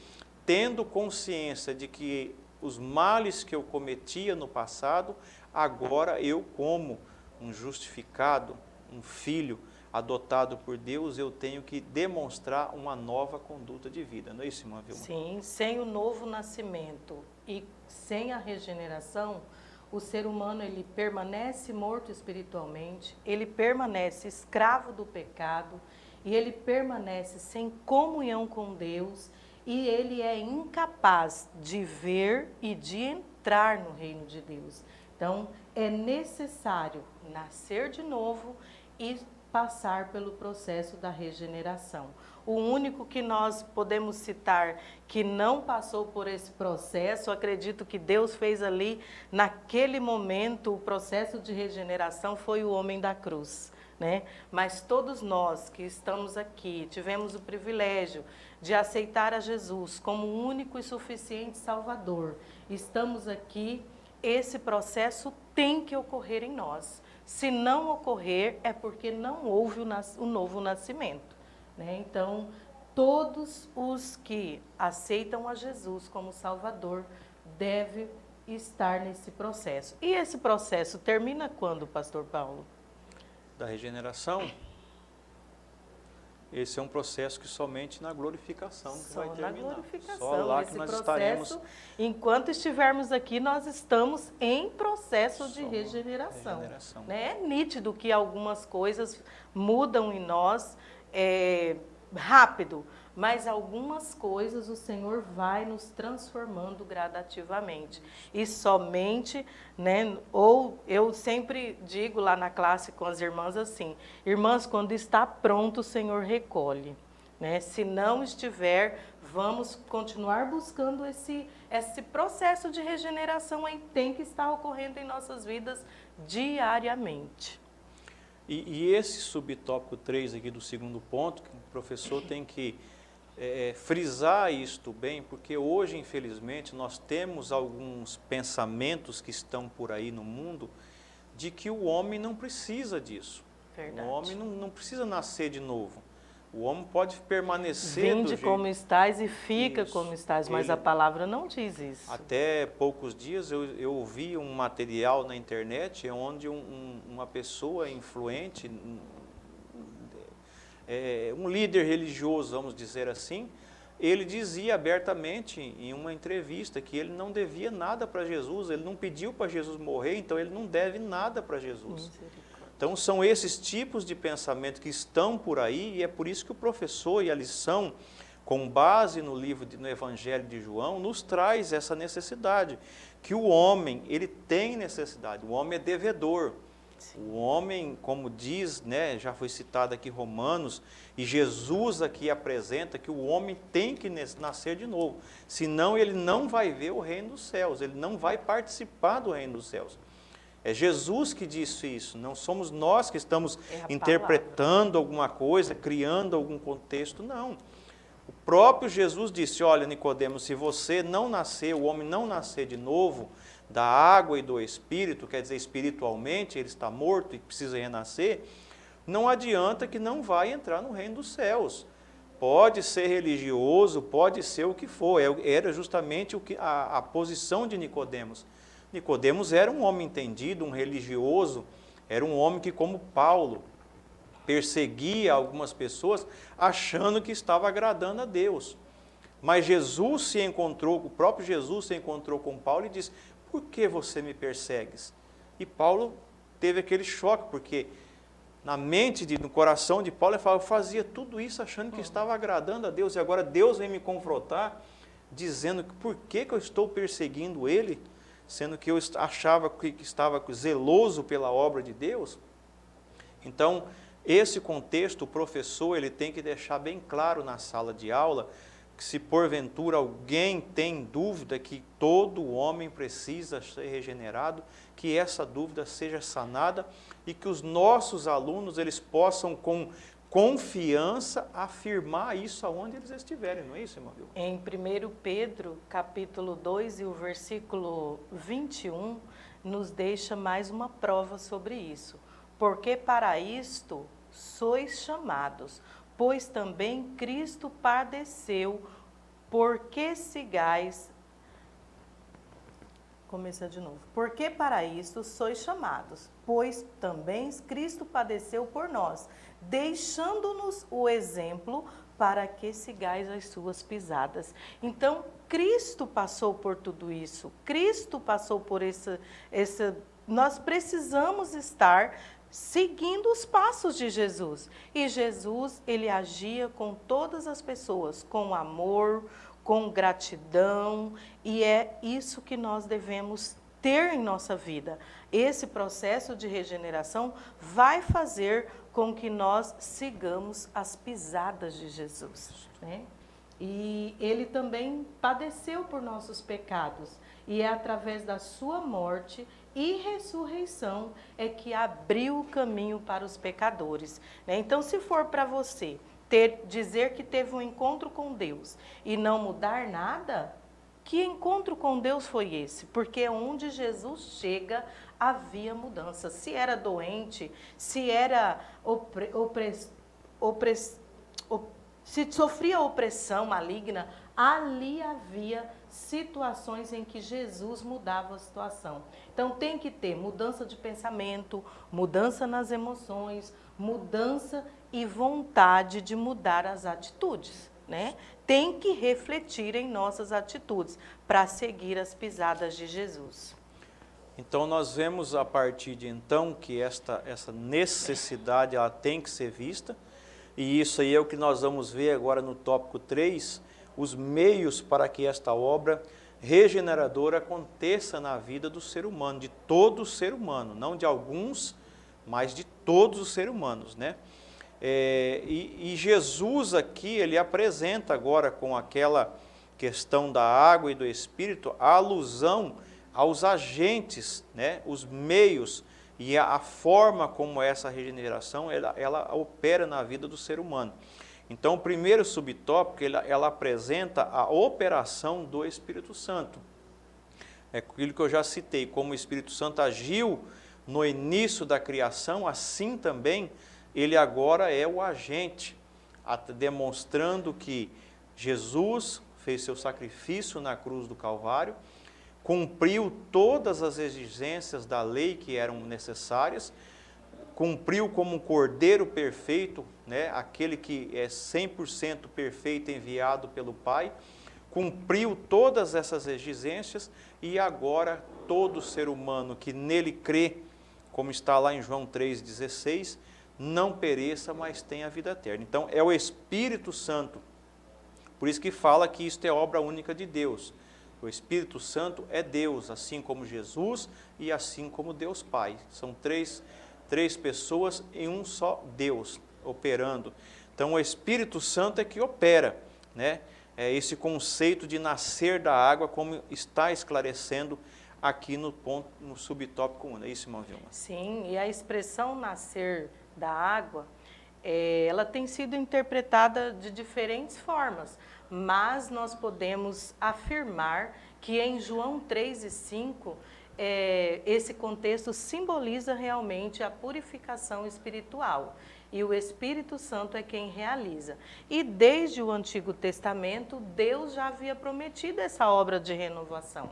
tendo consciência de que os males que eu cometia no passado, agora eu, como um justificado, um filho adotado por Deus, eu tenho que demonstrar uma nova conduta de vida. Não é isso, irmã Vilma? Sim, sem o novo nascimento e sem a regeneração, o ser humano ele permanece morto espiritualmente, ele permanece escravo do pecado e ele permanece sem comunhão com Deus e ele é incapaz de ver e de entrar no reino de Deus. Então, é necessário nascer de novo e passar pelo processo da regeneração. O único que nós podemos citar que não passou por esse processo, acredito que Deus fez ali, naquele momento, o processo de regeneração foi o homem da cruz, né? Mas todos nós que estamos aqui, tivemos o privilégio de aceitar a Jesus como o único e suficiente Salvador, estamos aqui, esse processo tem que ocorrer em nós. Se não ocorrer, é porque não houve o novo nascimento, né? Então, todos os que aceitam a Jesus como Salvador devem estar nesse processo. E esse processo termina quando, pastor Paulo? Da regeneração? Esse é um processo que somente na glorificação que vai terminar. Só na glorificação. Só lá esse que nós processo, estaremos. Enquanto estivermos aqui, nós estamos em processo de regeneração. Né? É nítido que algumas coisas mudam em nós rápido, mas algumas coisas o Senhor vai nos transformando gradativamente. E somente, né, ou eu sempre digo lá na classe com as irmãs assim, irmãs, quando está pronto o Senhor recolhe. Né? Se não estiver, vamos continuar buscando esse processo de regeneração aí, tem que estar ocorrendo em nossas vidas diariamente. E esse subtópico 3 aqui do segundo ponto, que o professor tem que frisar isto bem, porque hoje, infelizmente, nós temos alguns pensamentos que estão por aí no mundo de que o homem não precisa disso. Verdade. O homem não precisa nascer de novo. O homem pode permanecer Vinde do jeito... como estás e fica Isso. como estás, mas Ele- a palavra não diz isso. Até poucos dias eu ouvi um material na internet onde uma pessoa influente, um líder religioso, vamos dizer assim, ele dizia abertamente em uma entrevista que ele não devia nada para Jesus, ele não pediu para Jesus morrer, então ele não deve nada para Jesus. Misericórdia. Então são esses tipos de pensamento que estão por aí e é por isso que o professor e a lição, com base no no Evangelho de João, nos traz essa necessidade, que o homem, ele tem necessidade, o homem é devedor. O homem, como diz, né, já foi citado aqui Romanos, e Jesus aqui apresenta que o homem tem que nascer de novo, senão ele não vai ver o reino dos céus, ele não vai participar do reino dos céus. É Jesus que disse isso, não somos nós que estamos interpretando alguma coisa, criando algum contexto, não. O próprio Jesus disse, olha Nicodemos, se você não nascer, o homem não nascer de novo, da água e do Espírito, quer dizer, espiritualmente, ele está morto e precisa renascer, não adianta que não vai entrar no reino dos céus. Pode ser religioso, pode ser o que for, era justamente a posição de Nicodemos. Nicodemos era um homem entendido, um religioso, era um homem que, como Paulo, perseguia algumas pessoas achando que estava agradando a Deus. Mas o próprio Jesus se encontrou com Paulo e disse, por que você me persegues? E Paulo teve aquele choque, porque no coração de Paulo, ele falava, eu fazia tudo isso achando que estava agradando a Deus, e agora Deus vem me confrontar, dizendo que por que eu estou perseguindo ele, sendo que eu achava que estava zeloso pela obra de Deus. Então, esse contexto, o professor ele tem que deixar bem claro na sala de aula, que se porventura alguém tem dúvida que todo homem precisa ser regenerado, que essa dúvida seja sanada e que os nossos alunos eles possam com confiança afirmar isso aonde eles estiverem, não é isso, irmão? Em 1 Pedro, capítulo 2 e o versículo 21, nos deixa mais uma prova sobre isso. Porque para isto sois chamados, pois também Cristo padeceu, porque sigais... Começa de novo. Porque para isto sois chamados, pois também Cristo padeceu por nós, deixando-nos o exemplo para que sigais as suas pisadas. Então, Cristo passou por tudo isso. Cristo passou por nós precisamos estar seguindo os passos de Jesus. E Jesus, ele agia com todas as pessoas, com amor, com gratidão, e é isso que nós devemos ter em nossa vida. Esse processo de regeneração vai fazer com que nós sigamos as pisadas de Jesus, né? E ele também padeceu por nossos pecados, e é através da sua morte e ressurreição é que abriu o caminho para os pecadores, né? Então, se for para você dizer que teve um encontro com Deus e não mudar nada, que encontro com Deus foi esse? Porque onde Jesus chega, havia mudança. Se era doente, se era se sofria opressão maligna, ali havia situações em que Jesus mudava a situação. Então tem que ter mudança de pensamento, mudança nas emoções, mudança e vontade de mudar as atitudes, né? Tem que refletir em nossas atitudes para seguir as pisadas de Jesus. Então nós vemos a partir de então que essa necessidade ela tem que ser vista, e isso aí é o que nós vamos ver agora no tópico 3, os meios para que esta obra regeneradora aconteça na vida do ser humano, de todo o ser humano, não de alguns, mas de todos os seres humanos, né? E Jesus aqui, ele apresenta agora com aquela questão da água e do Espírito, a alusão aos agentes, né, os meios e a forma como essa regeneração ela opera na vida do ser humano. Então, o primeiro subtópico, ela apresenta a operação do Espírito Santo. É aquilo que eu já citei, como o Espírito Santo agiu no início da criação, assim também ele agora é o agente, demonstrando que Jesus fez seu sacrifício na cruz do Calvário, cumpriu todas as exigências da lei que eram necessárias, cumpriu como um cordeiro perfeito, né, aquele que é 100% perfeito enviado pelo Pai, cumpriu todas essas exigências e agora todo ser humano que nele crê, como está lá em João 3,16, não pereça, mas tenha a vida eterna. Então é o Espírito Santo. Por isso que fala que isto é obra única de Deus. O Espírito Santo é Deus, assim como Jesus e assim como Deus Pai. São três pessoas em um só Deus operando. Então o Espírito Santo é que opera, né? É esse conceito de nascer da água, como está esclarecendo aqui no subtópico 1. É isso, irmã Vilma? Sim, e a expressão nascer da água, ela tem sido interpretada de diferentes formas, mas nós podemos afirmar que em João 3:5, esse contexto simboliza realmente a purificação espiritual. E o Espírito Santo é quem realiza. E desde o Antigo Testamento, Deus já havia prometido essa obra de renovação.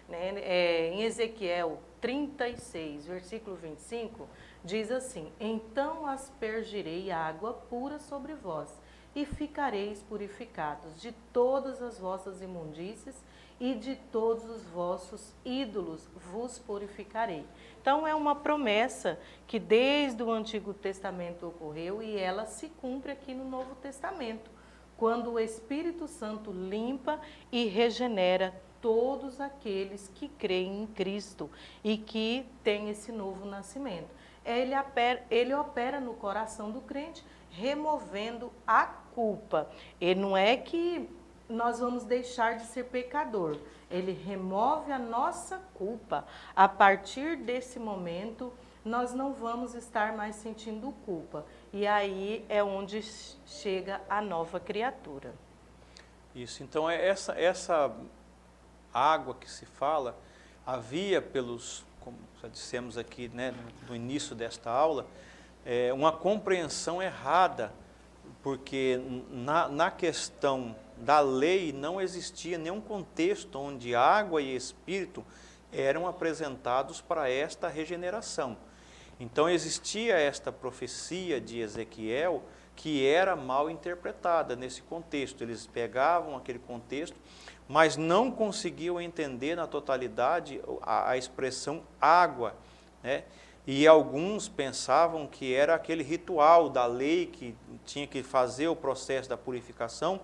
Né? Em Ezequiel 36, versículo 25, diz assim: então aspergirei água pura sobre vós, e ficareis purificados de todas as vossas imundícies, e de todos os vossos ídolos vos purificarei. Então é uma promessa que desde o Antigo Testamento ocorreu e ela se cumpre aqui no Novo Testamento, quando o Espírito Santo limpa e regenera todos aqueles que creem em Cristo e que têm esse novo nascimento. Ele opera no coração do crente, removendo a culpa. E não é que nós vamos deixar de ser pecador. Ele remove a nossa culpa. A partir desse momento, nós não vamos estar mais sentindo culpa. E aí é onde chega a nova criatura. Isso, então essa água que se fala, havia como já dissemos aqui, né, no início desta aula, uma compreensão errada, porque na questão da lei não existia nenhum contexto onde água e espírito eram apresentados para esta regeneração. Então existia esta profecia de Ezequiel que era mal interpretada nesse contexto. Eles pegavam aquele contexto, mas não conseguiam entender na totalidade a expressão água, né? E alguns pensavam que era aquele ritual da lei que tinha que fazer o processo da purificação,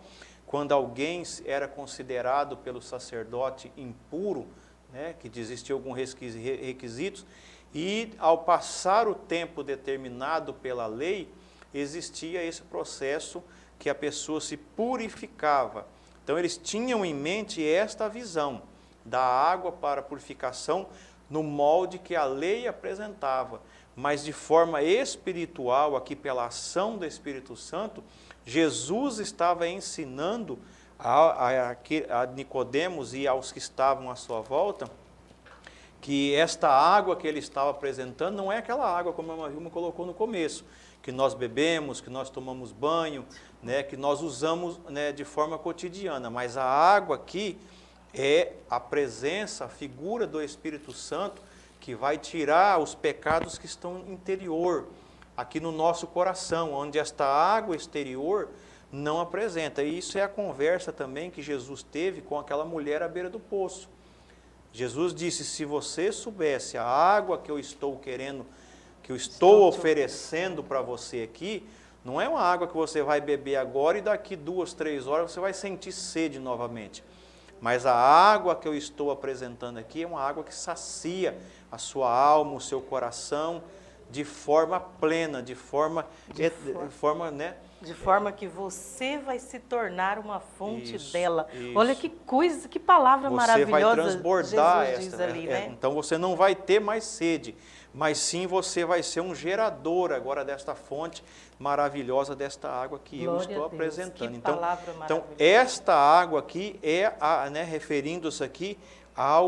quando alguém era considerado pelo sacerdote impuro, né, que existia alguns requisitos, e ao passar o tempo determinado pela lei, existia esse processo que a pessoa se purificava. Então eles tinham em mente esta visão da água para a purificação no molde que a lei apresentava, mas de forma espiritual, aqui pela ação do Espírito Santo, Jesus estava ensinando a Nicodemos e aos que estavam à sua volta que esta água que ele estava apresentando não é aquela água como a irmã Vilma colocou no começo, que nós bebemos, que nós tomamos banho, né, que nós usamos, né, de forma cotidiana, mas a água aqui é a presença, a figura do Espírito Santo que vai tirar os pecados que estão no interior, aqui no nosso coração, onde esta água exterior não apresenta. E isso é a conversa também que Jesus teve com aquela mulher à beira do poço. Jesus disse: se você soubesse a água que eu estou querendo, que eu estou oferecendo para você aqui, não é uma água que você vai beber agora e daqui 2, 3 horas você vai sentir sede novamente. Mas a água que eu estou apresentando aqui é uma água que sacia a sua alma, o seu coração, de forma plena, de forma, né? De forma que você vai se tornar uma fonte Isso, dela. isso. Olha que coisa, que palavra Você maravilhosa vai transbordar Jesus diz ali, né? então você não vai ter mais sede, mas sim você vai ser um gerador agora desta fonte maravilhosa, desta água que eu Glória estou a Deus, apresentando. que Então, palavra então maravilhosa. esta água aqui é referindo-se aqui à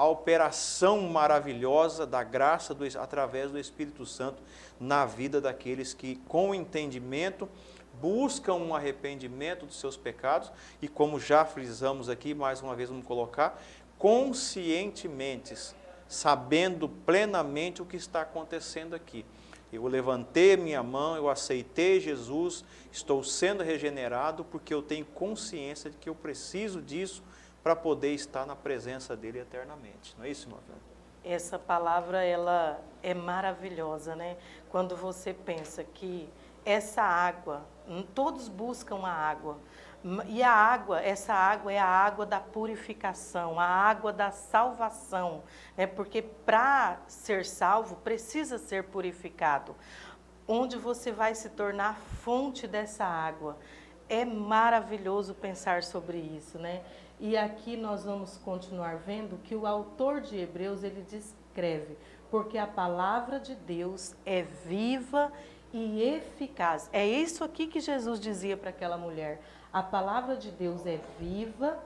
operação maravilhosa da graça através do Espírito Santo na vida daqueles que, com entendimento, buscam um arrependimento dos seus pecados e, como já frisamos aqui, mais uma vez vamos colocar, conscientemente, sabendo plenamente o que está acontecendo aqui. Eu levantei minha mão, eu aceitei Jesus, estou sendo regenerado porque eu tenho consciência de que eu preciso disso para poder estar na presença dele eternamente. Não é isso, irmã? Essa palavra, ela é maravilhosa, né? Quando você pensa que essa água, todos buscam a água, e essa água é a água da purificação, a água da salvação, né? Porque para ser salvo, precisa ser purificado. Onde você vai se tornar fonte dessa água. É maravilhoso pensar sobre isso, né? E aqui nós vamos continuar vendo que o autor de Hebreus, ele descreve, porque a palavra de Deus é viva e eficaz. É isso aqui que Jesus dizia para aquela mulher. A palavra de Deus é viva,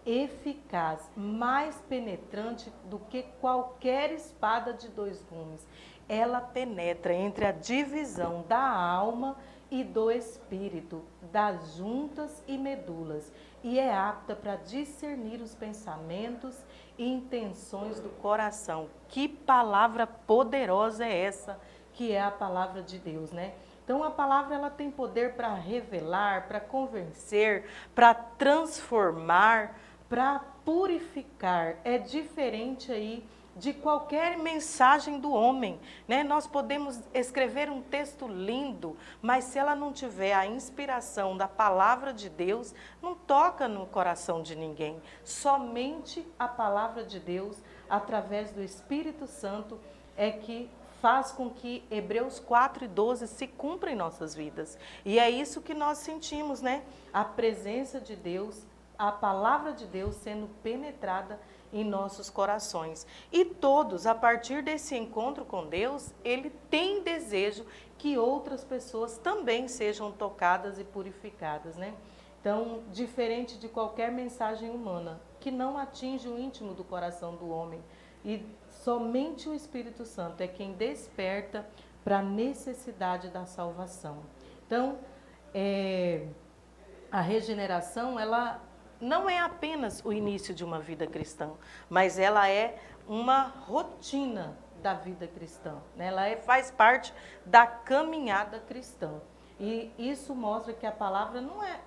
eficaz, mais penetrante do que qualquer espada de 2 gumes. Ela penetra entre a divisão da alma e do espírito, das juntas e medulas, e é apta para discernir os pensamentos e intenções do coração. Que palavra poderosa é essa, que é a palavra de Deus, né? Então a palavra, ela tem poder para revelar, para convencer, para transformar, para purificar. É diferente aí de qualquer mensagem do homem, né? Nós podemos escrever um texto lindo, mas se ela não tiver a inspiração da palavra de Deus, não toca no coração de ninguém. Somente a palavra de Deus, através do Espírito Santo, é que faz com que Hebreus 4:12 se cumpra em nossas vidas. E é isso que nós sentimos, né? A presença de Deus, a palavra de Deus sendo penetrada em nossos corações. E todos, a partir desse encontro com Deus, ele tem desejo que outras pessoas também sejam tocadas e purificadas, né? Então, diferente de qualquer mensagem humana, que não atinge o íntimo do coração do homem, e somente o Espírito Santo é quem desperta para a necessidade da salvação. Então, a regeneração, ela não é apenas o início de uma vida cristã, mas ela é uma rotina da vida cristã, né? Ela faz parte da caminhada cristã. E isso mostra que a palavra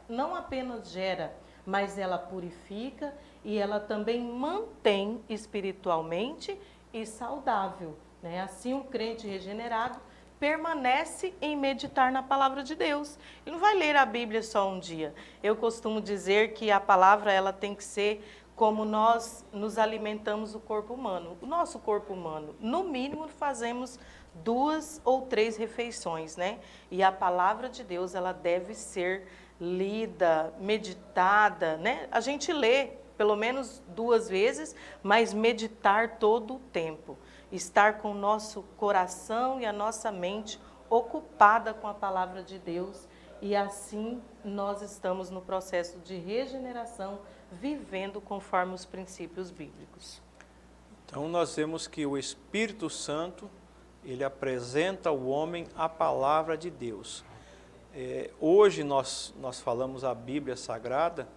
não apenas gera, mas ela purifica e ela também mantém espiritualmente e saudável, né? Assim, o crente regenerado permanece em meditar na palavra de Deus. Ele não vai ler a Bíblia só um dia. Eu costumo dizer que a palavra, ela tem que ser como nós nos alimentamos o corpo humano. O nosso corpo humano, no mínimo, fazemos 2 ou 3 refeições, né? E a palavra de Deus, ela deve ser lida, meditada, né? A gente lê pelo menos 2 vezes, mas meditar todo o tempo. Estar com o nosso coração e a nossa mente ocupada com a palavra de Deus, e assim nós estamos no processo de regeneração, vivendo conforme os princípios bíblicos. Então nós vemos que o Espírito Santo, ele apresenta ao homem a palavra de Deus. Hoje nós falamos a Bíblia Sagrada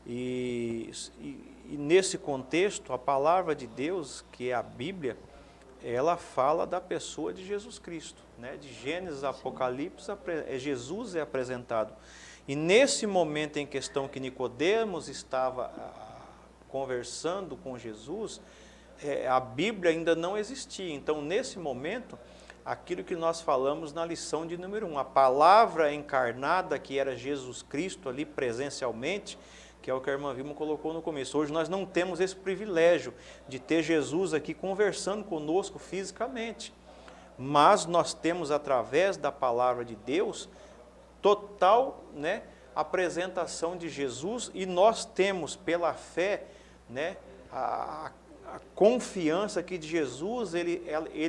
e nesse contexto a palavra de Deus, que é a Bíblia, ela fala da pessoa de Jesus Cristo, né? De Gênesis a Apocalipse, Jesus é apresentado. E nesse momento em questão que Nicodemos estava conversando com Jesus, a Bíblia ainda não existia. Então, nesse momento, aquilo que nós falamos na lição de número 1, a palavra encarnada, que era Jesus Cristo ali presencialmente, que é o que a irmã Vilma colocou no começo. Hoje nós não temos esse privilégio de ter Jesus aqui conversando conosco fisicamente, mas nós temos, através da palavra de Deus, total, né, apresentação de Jesus, e nós temos, pela fé, né, a confiança que de Jesus, ele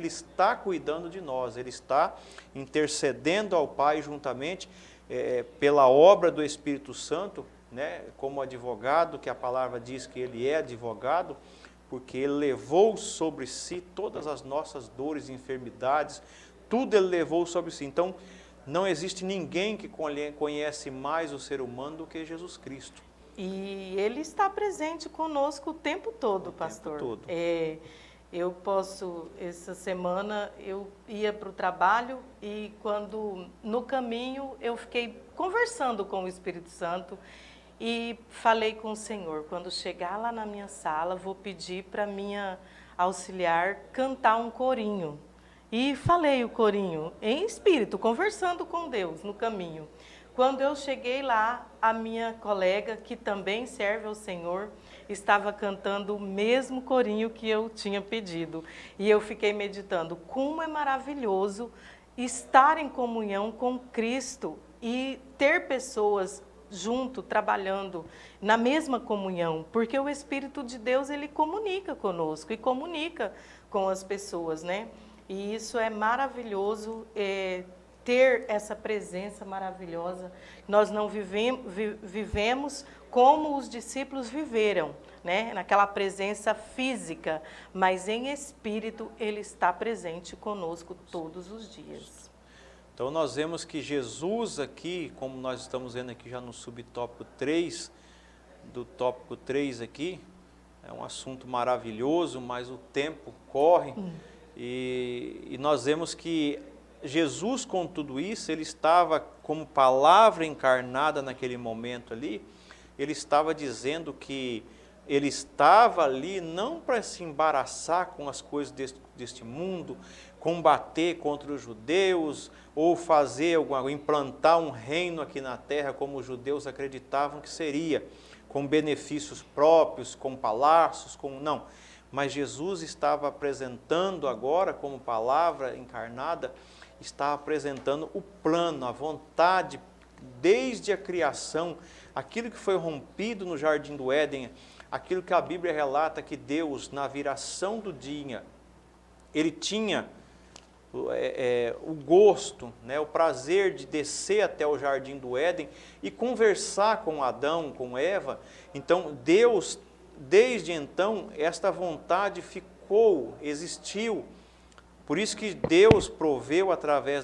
está cuidando de nós, Ele está intercedendo ao Pai juntamente, pela obra do Espírito Santo, né, como advogado, que a palavra diz que Ele é advogado, porque Ele levou sobre si todas as nossas dores e enfermidades, tudo Ele levou sobre si. Então, não existe ninguém que conhece mais o ser humano do que Jesus Cristo. E Ele está presente conosco o tempo todo, pastor. Tempo todo. Eu essa semana eu ia para o trabalho e no caminho eu fiquei conversando com o Espírito Santo e falei com o Senhor, quando chegar lá na minha sala, vou pedir para minha auxiliar cantar um corinho. E falei o corinho em espírito, conversando com Deus no caminho. Quando eu cheguei lá, a minha colega, que também serve ao Senhor, estava cantando o mesmo corinho que eu tinha pedido. E eu fiquei meditando, como é maravilhoso estar em comunhão com Cristo e ter pessoas junto, trabalhando na mesma comunhão, porque o Espírito de Deus, ele comunica conosco e comunica com as pessoas, né? E isso é maravilhoso, ter essa presença maravilhosa. Nós não vivemos como os discípulos viveram, né? Naquela presença física, mas em espírito ele está presente conosco todos os dias. Então nós vemos que Jesus aqui, como nós estamos vendo aqui já no subtópico 3, do tópico 3 aqui, é um assunto maravilhoso, mas o tempo corre, e nós vemos que Jesus, com tudo isso, ele estava como palavra encarnada naquele momento ali, ele estava dizendo que ele estava ali não para se embaraçar com as coisas deste mundo, combater contra os judeus, ou implantar um reino aqui na terra como os judeus acreditavam que seria, com benefícios próprios, com palácios, não. Mas Jesus estava apresentando agora, como palavra encarnada, está apresentando o plano, a vontade, desde a criação, aquilo que foi rompido no Jardim do Éden, aquilo que a Bíblia relata que Deus, na viração do dia, Ele tinha o gosto, né, o prazer de descer até o Jardim do Éden e conversar com Adão, com Eva. Então, Deus, desde então, esta vontade existiu. Por isso que Deus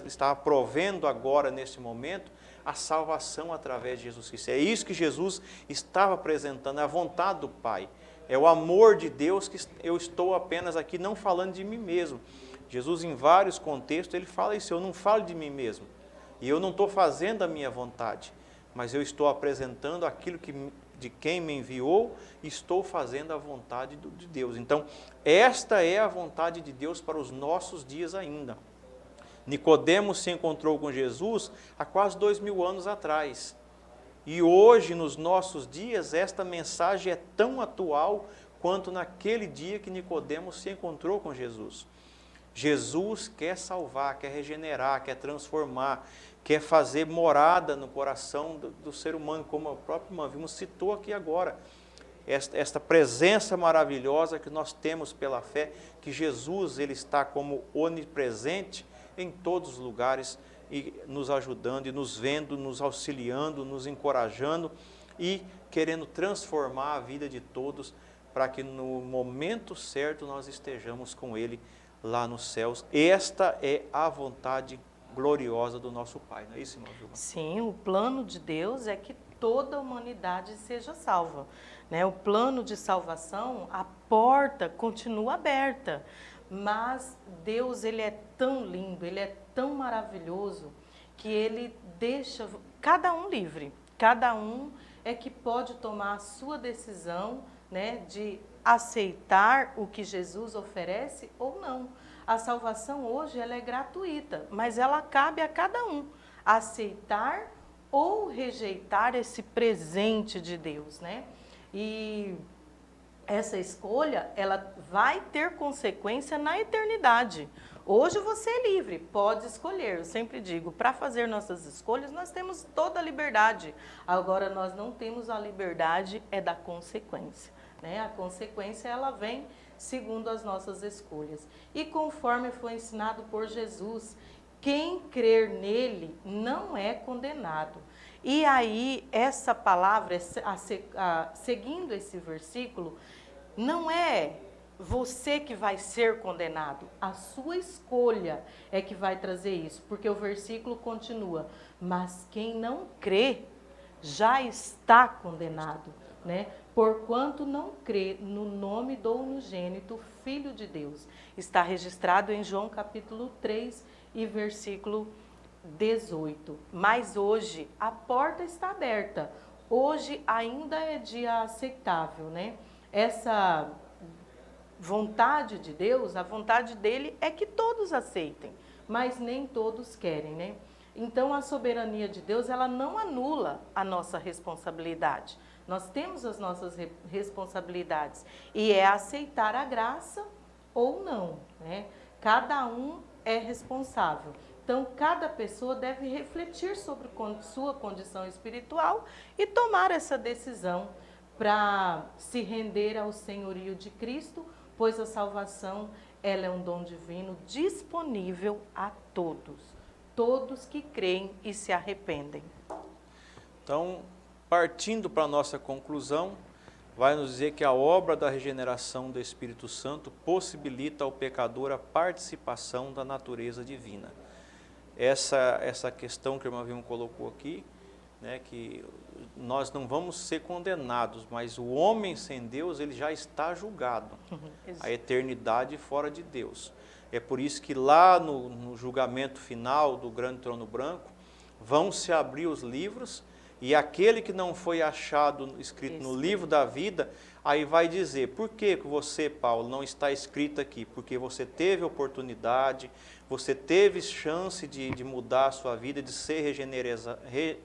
estava provendo agora, nesse momento, a salvação através de Jesus Cristo. É isso que Jesus estava apresentando, é a vontade do Pai. É o amor de Deus, que eu estou apenas aqui não falando de mim mesmo. Jesus, em vários contextos, ele fala isso: eu não falo de mim mesmo, e eu não estou fazendo a minha vontade, mas eu estou apresentando aquilo de quem me enviou, e estou fazendo a vontade de Deus. Então, esta é a vontade de Deus para os nossos dias ainda. Nicodemos se encontrou com Jesus há quase 2000 anos atrás, e hoje, nos nossos dias, esta mensagem é tão atual quanto naquele dia que Nicodemos se encontrou com Jesus. Jesus quer salvar, quer regenerar, quer transformar, quer fazer morada no coração do ser humano, como o próprio irmão Vilma citou aqui agora. Esta presença maravilhosa que nós temos pela fé, que Jesus, ele está como onipresente em todos os lugares, e nos ajudando, e nos vendo, nos auxiliando, nos encorajando e querendo transformar a vida de todos, para que no momento certo nós estejamos com Ele lá nos céus. Esta é a vontade gloriosa do nosso Pai, não é isso, irmão Vilma? Sim, o plano de Deus é que toda a humanidade seja salva, né? O plano de salvação, a porta continua aberta, mas Deus, ele é tão lindo, ele é tão maravilhoso, que ele deixa cada um livre. Cada um é que pode tomar a sua decisão, né, de aceitar o que Jesus oferece ou não. A salvação hoje, ela é gratuita, mas ela cabe a cada um aceitar ou rejeitar esse presente de Deus, né? E essa escolha, ela vai ter consequência na eternidade. Hoje você é livre, pode escolher. Eu sempre digo, para fazer nossas escolhas, nós temos toda a liberdade. Agora, nós não temos a liberdade é da consequência, né? A consequência, ela vem segundo as nossas escolhas. E conforme foi ensinado por Jesus, quem crer nele não é condenado. E aí, essa palavra, seguindo esse versículo, não é você que vai ser condenado, a sua escolha é que vai trazer isso, porque o versículo continua, mas quem não crê já está condenado, né? Porquanto não crê no nome do unigênito Filho de Deus. Está registrado em João capítulo 3 e versículo 18. Mas hoje a porta está aberta, hoje ainda é dia aceitável, né? Essa vontade de Deus, a vontade dele é que todos aceitem, mas nem todos querem, né? Então a soberania de Deus, ela não anula a nossa responsabilidade. Nós temos as nossas responsabilidades e é aceitar a graça ou não, né? Cada um é responsável. Então cada pessoa deve refletir sobre sua condição espiritual e tomar essa decisão para se render ao senhorio de Cristo, pois a salvação, ela é um dom divino disponível a todos, todos que creem e se arrependem. Então, partindo para a nossa conclusão, vai nos dizer que a obra da regeneração do Espírito Santo possibilita ao pecador a participação da natureza divina. Essa questão que o irmão Vilma colocou aqui, né, que nós não vamos ser condenados, mas o homem sem Deus, ele já está julgado, a eternidade fora de Deus. É por isso que lá no julgamento final do grande trono branco, vão se abrir os livros, e aquele que não foi achado escrito no livro da vida, aí vai dizer, por que você, Paulo, não está escrito aqui? Porque você teve oportunidade, você teve chance de mudar a sua vida, de ser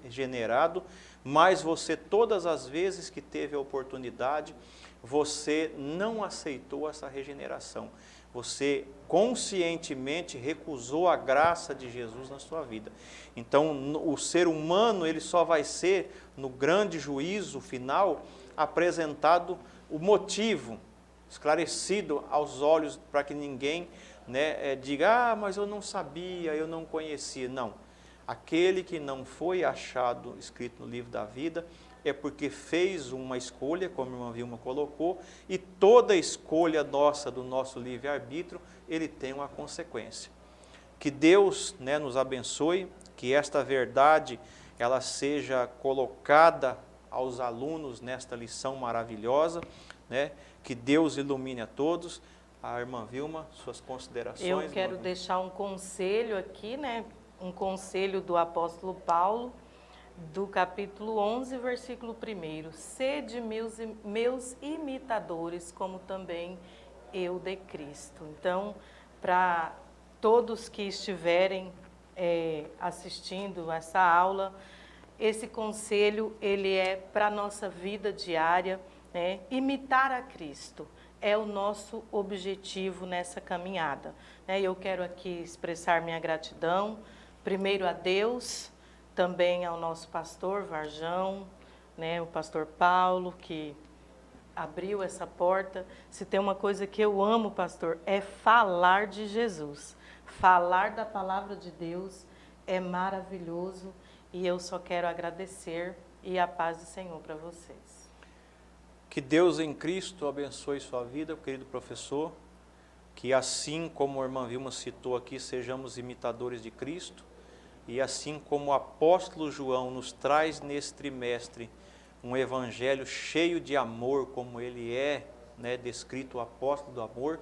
regenerado, mas você, todas as vezes que teve a oportunidade, você não aceitou essa regeneração. Você conscientemente recusou a graça de Jesus na sua vida. Então, o ser humano, ele só vai ser, no grande juízo final, apresentado o motivo, esclarecido aos olhos, para que ninguém, né, diga, mas eu não sabia, eu não conhecia. Não. Aquele que não foi achado escrito no livro da vida é porque fez uma escolha, como a irmã Vilma colocou, e toda escolha nossa, do nosso livre-arbítrio, ele tem uma consequência. Que Deus, né, nos abençoe, que esta verdade ela seja colocada aos alunos nesta lição maravilhosa, né? Que Deus ilumine a todos. A irmã Vilma, suas considerações. Eu quero deixar um conselho aqui, né? Um conselho do apóstolo Paulo, do capítulo 11, versículo 1. Sede meus imitadores, como também eu de Cristo. Então, para todos que estiverem assistindo essa aula, esse conselho, ele é para a nossa vida diária, né? Imitar a Cristo é o nosso objetivo nessa caminhada, né? Eu quero aqui expressar minha gratidão, primeiro a Deus, também ao nosso pastor Varjão, né? O pastor Paulo, que abriu essa porta. Se tem uma coisa que eu amo, pastor, é falar de Jesus. Falar da palavra de Deus é maravilhoso e eu só quero agradecer e a paz do Senhor para vocês. Que Deus em Cristo abençoe sua vida, querido professor, que assim como a irmã Vilma citou aqui, sejamos imitadores de Cristo, e assim como o apóstolo João nos traz nesse trimestre um evangelho cheio de amor, como ele é, né, descrito o apóstolo do amor,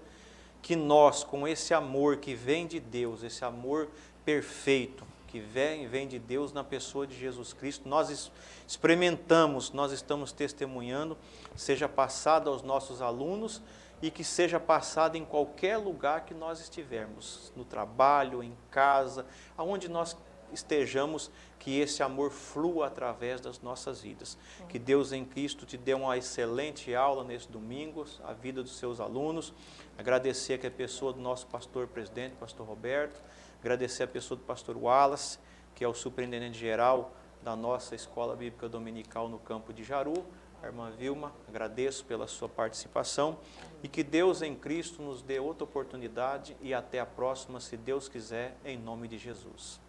que nós, com esse amor que vem de Deus, esse amor perfeito, que vem de Deus na pessoa de Jesus Cristo, nós experimentamos, nós estamos testemunhando, seja passado aos nossos alunos e que seja passado em qualquer lugar que nós estivermos, no trabalho, em casa, aonde nós estejamos, que esse amor flua através das nossas vidas. Que Deus em Cristo te dê uma excelente aula nesse domingo, a vida dos seus alunos. Agradecer aqui a pessoa do nosso pastor presidente, pastor Roberto. Agradecer a pessoa do pastor Wallace, que é o superintendente geral da nossa Escola Bíblica Dominical no campo de Jaru. A irmã Vilma, agradeço pela sua participação e que Deus em Cristo nos dê outra oportunidade e até a próxima, se Deus quiser, em nome de Jesus.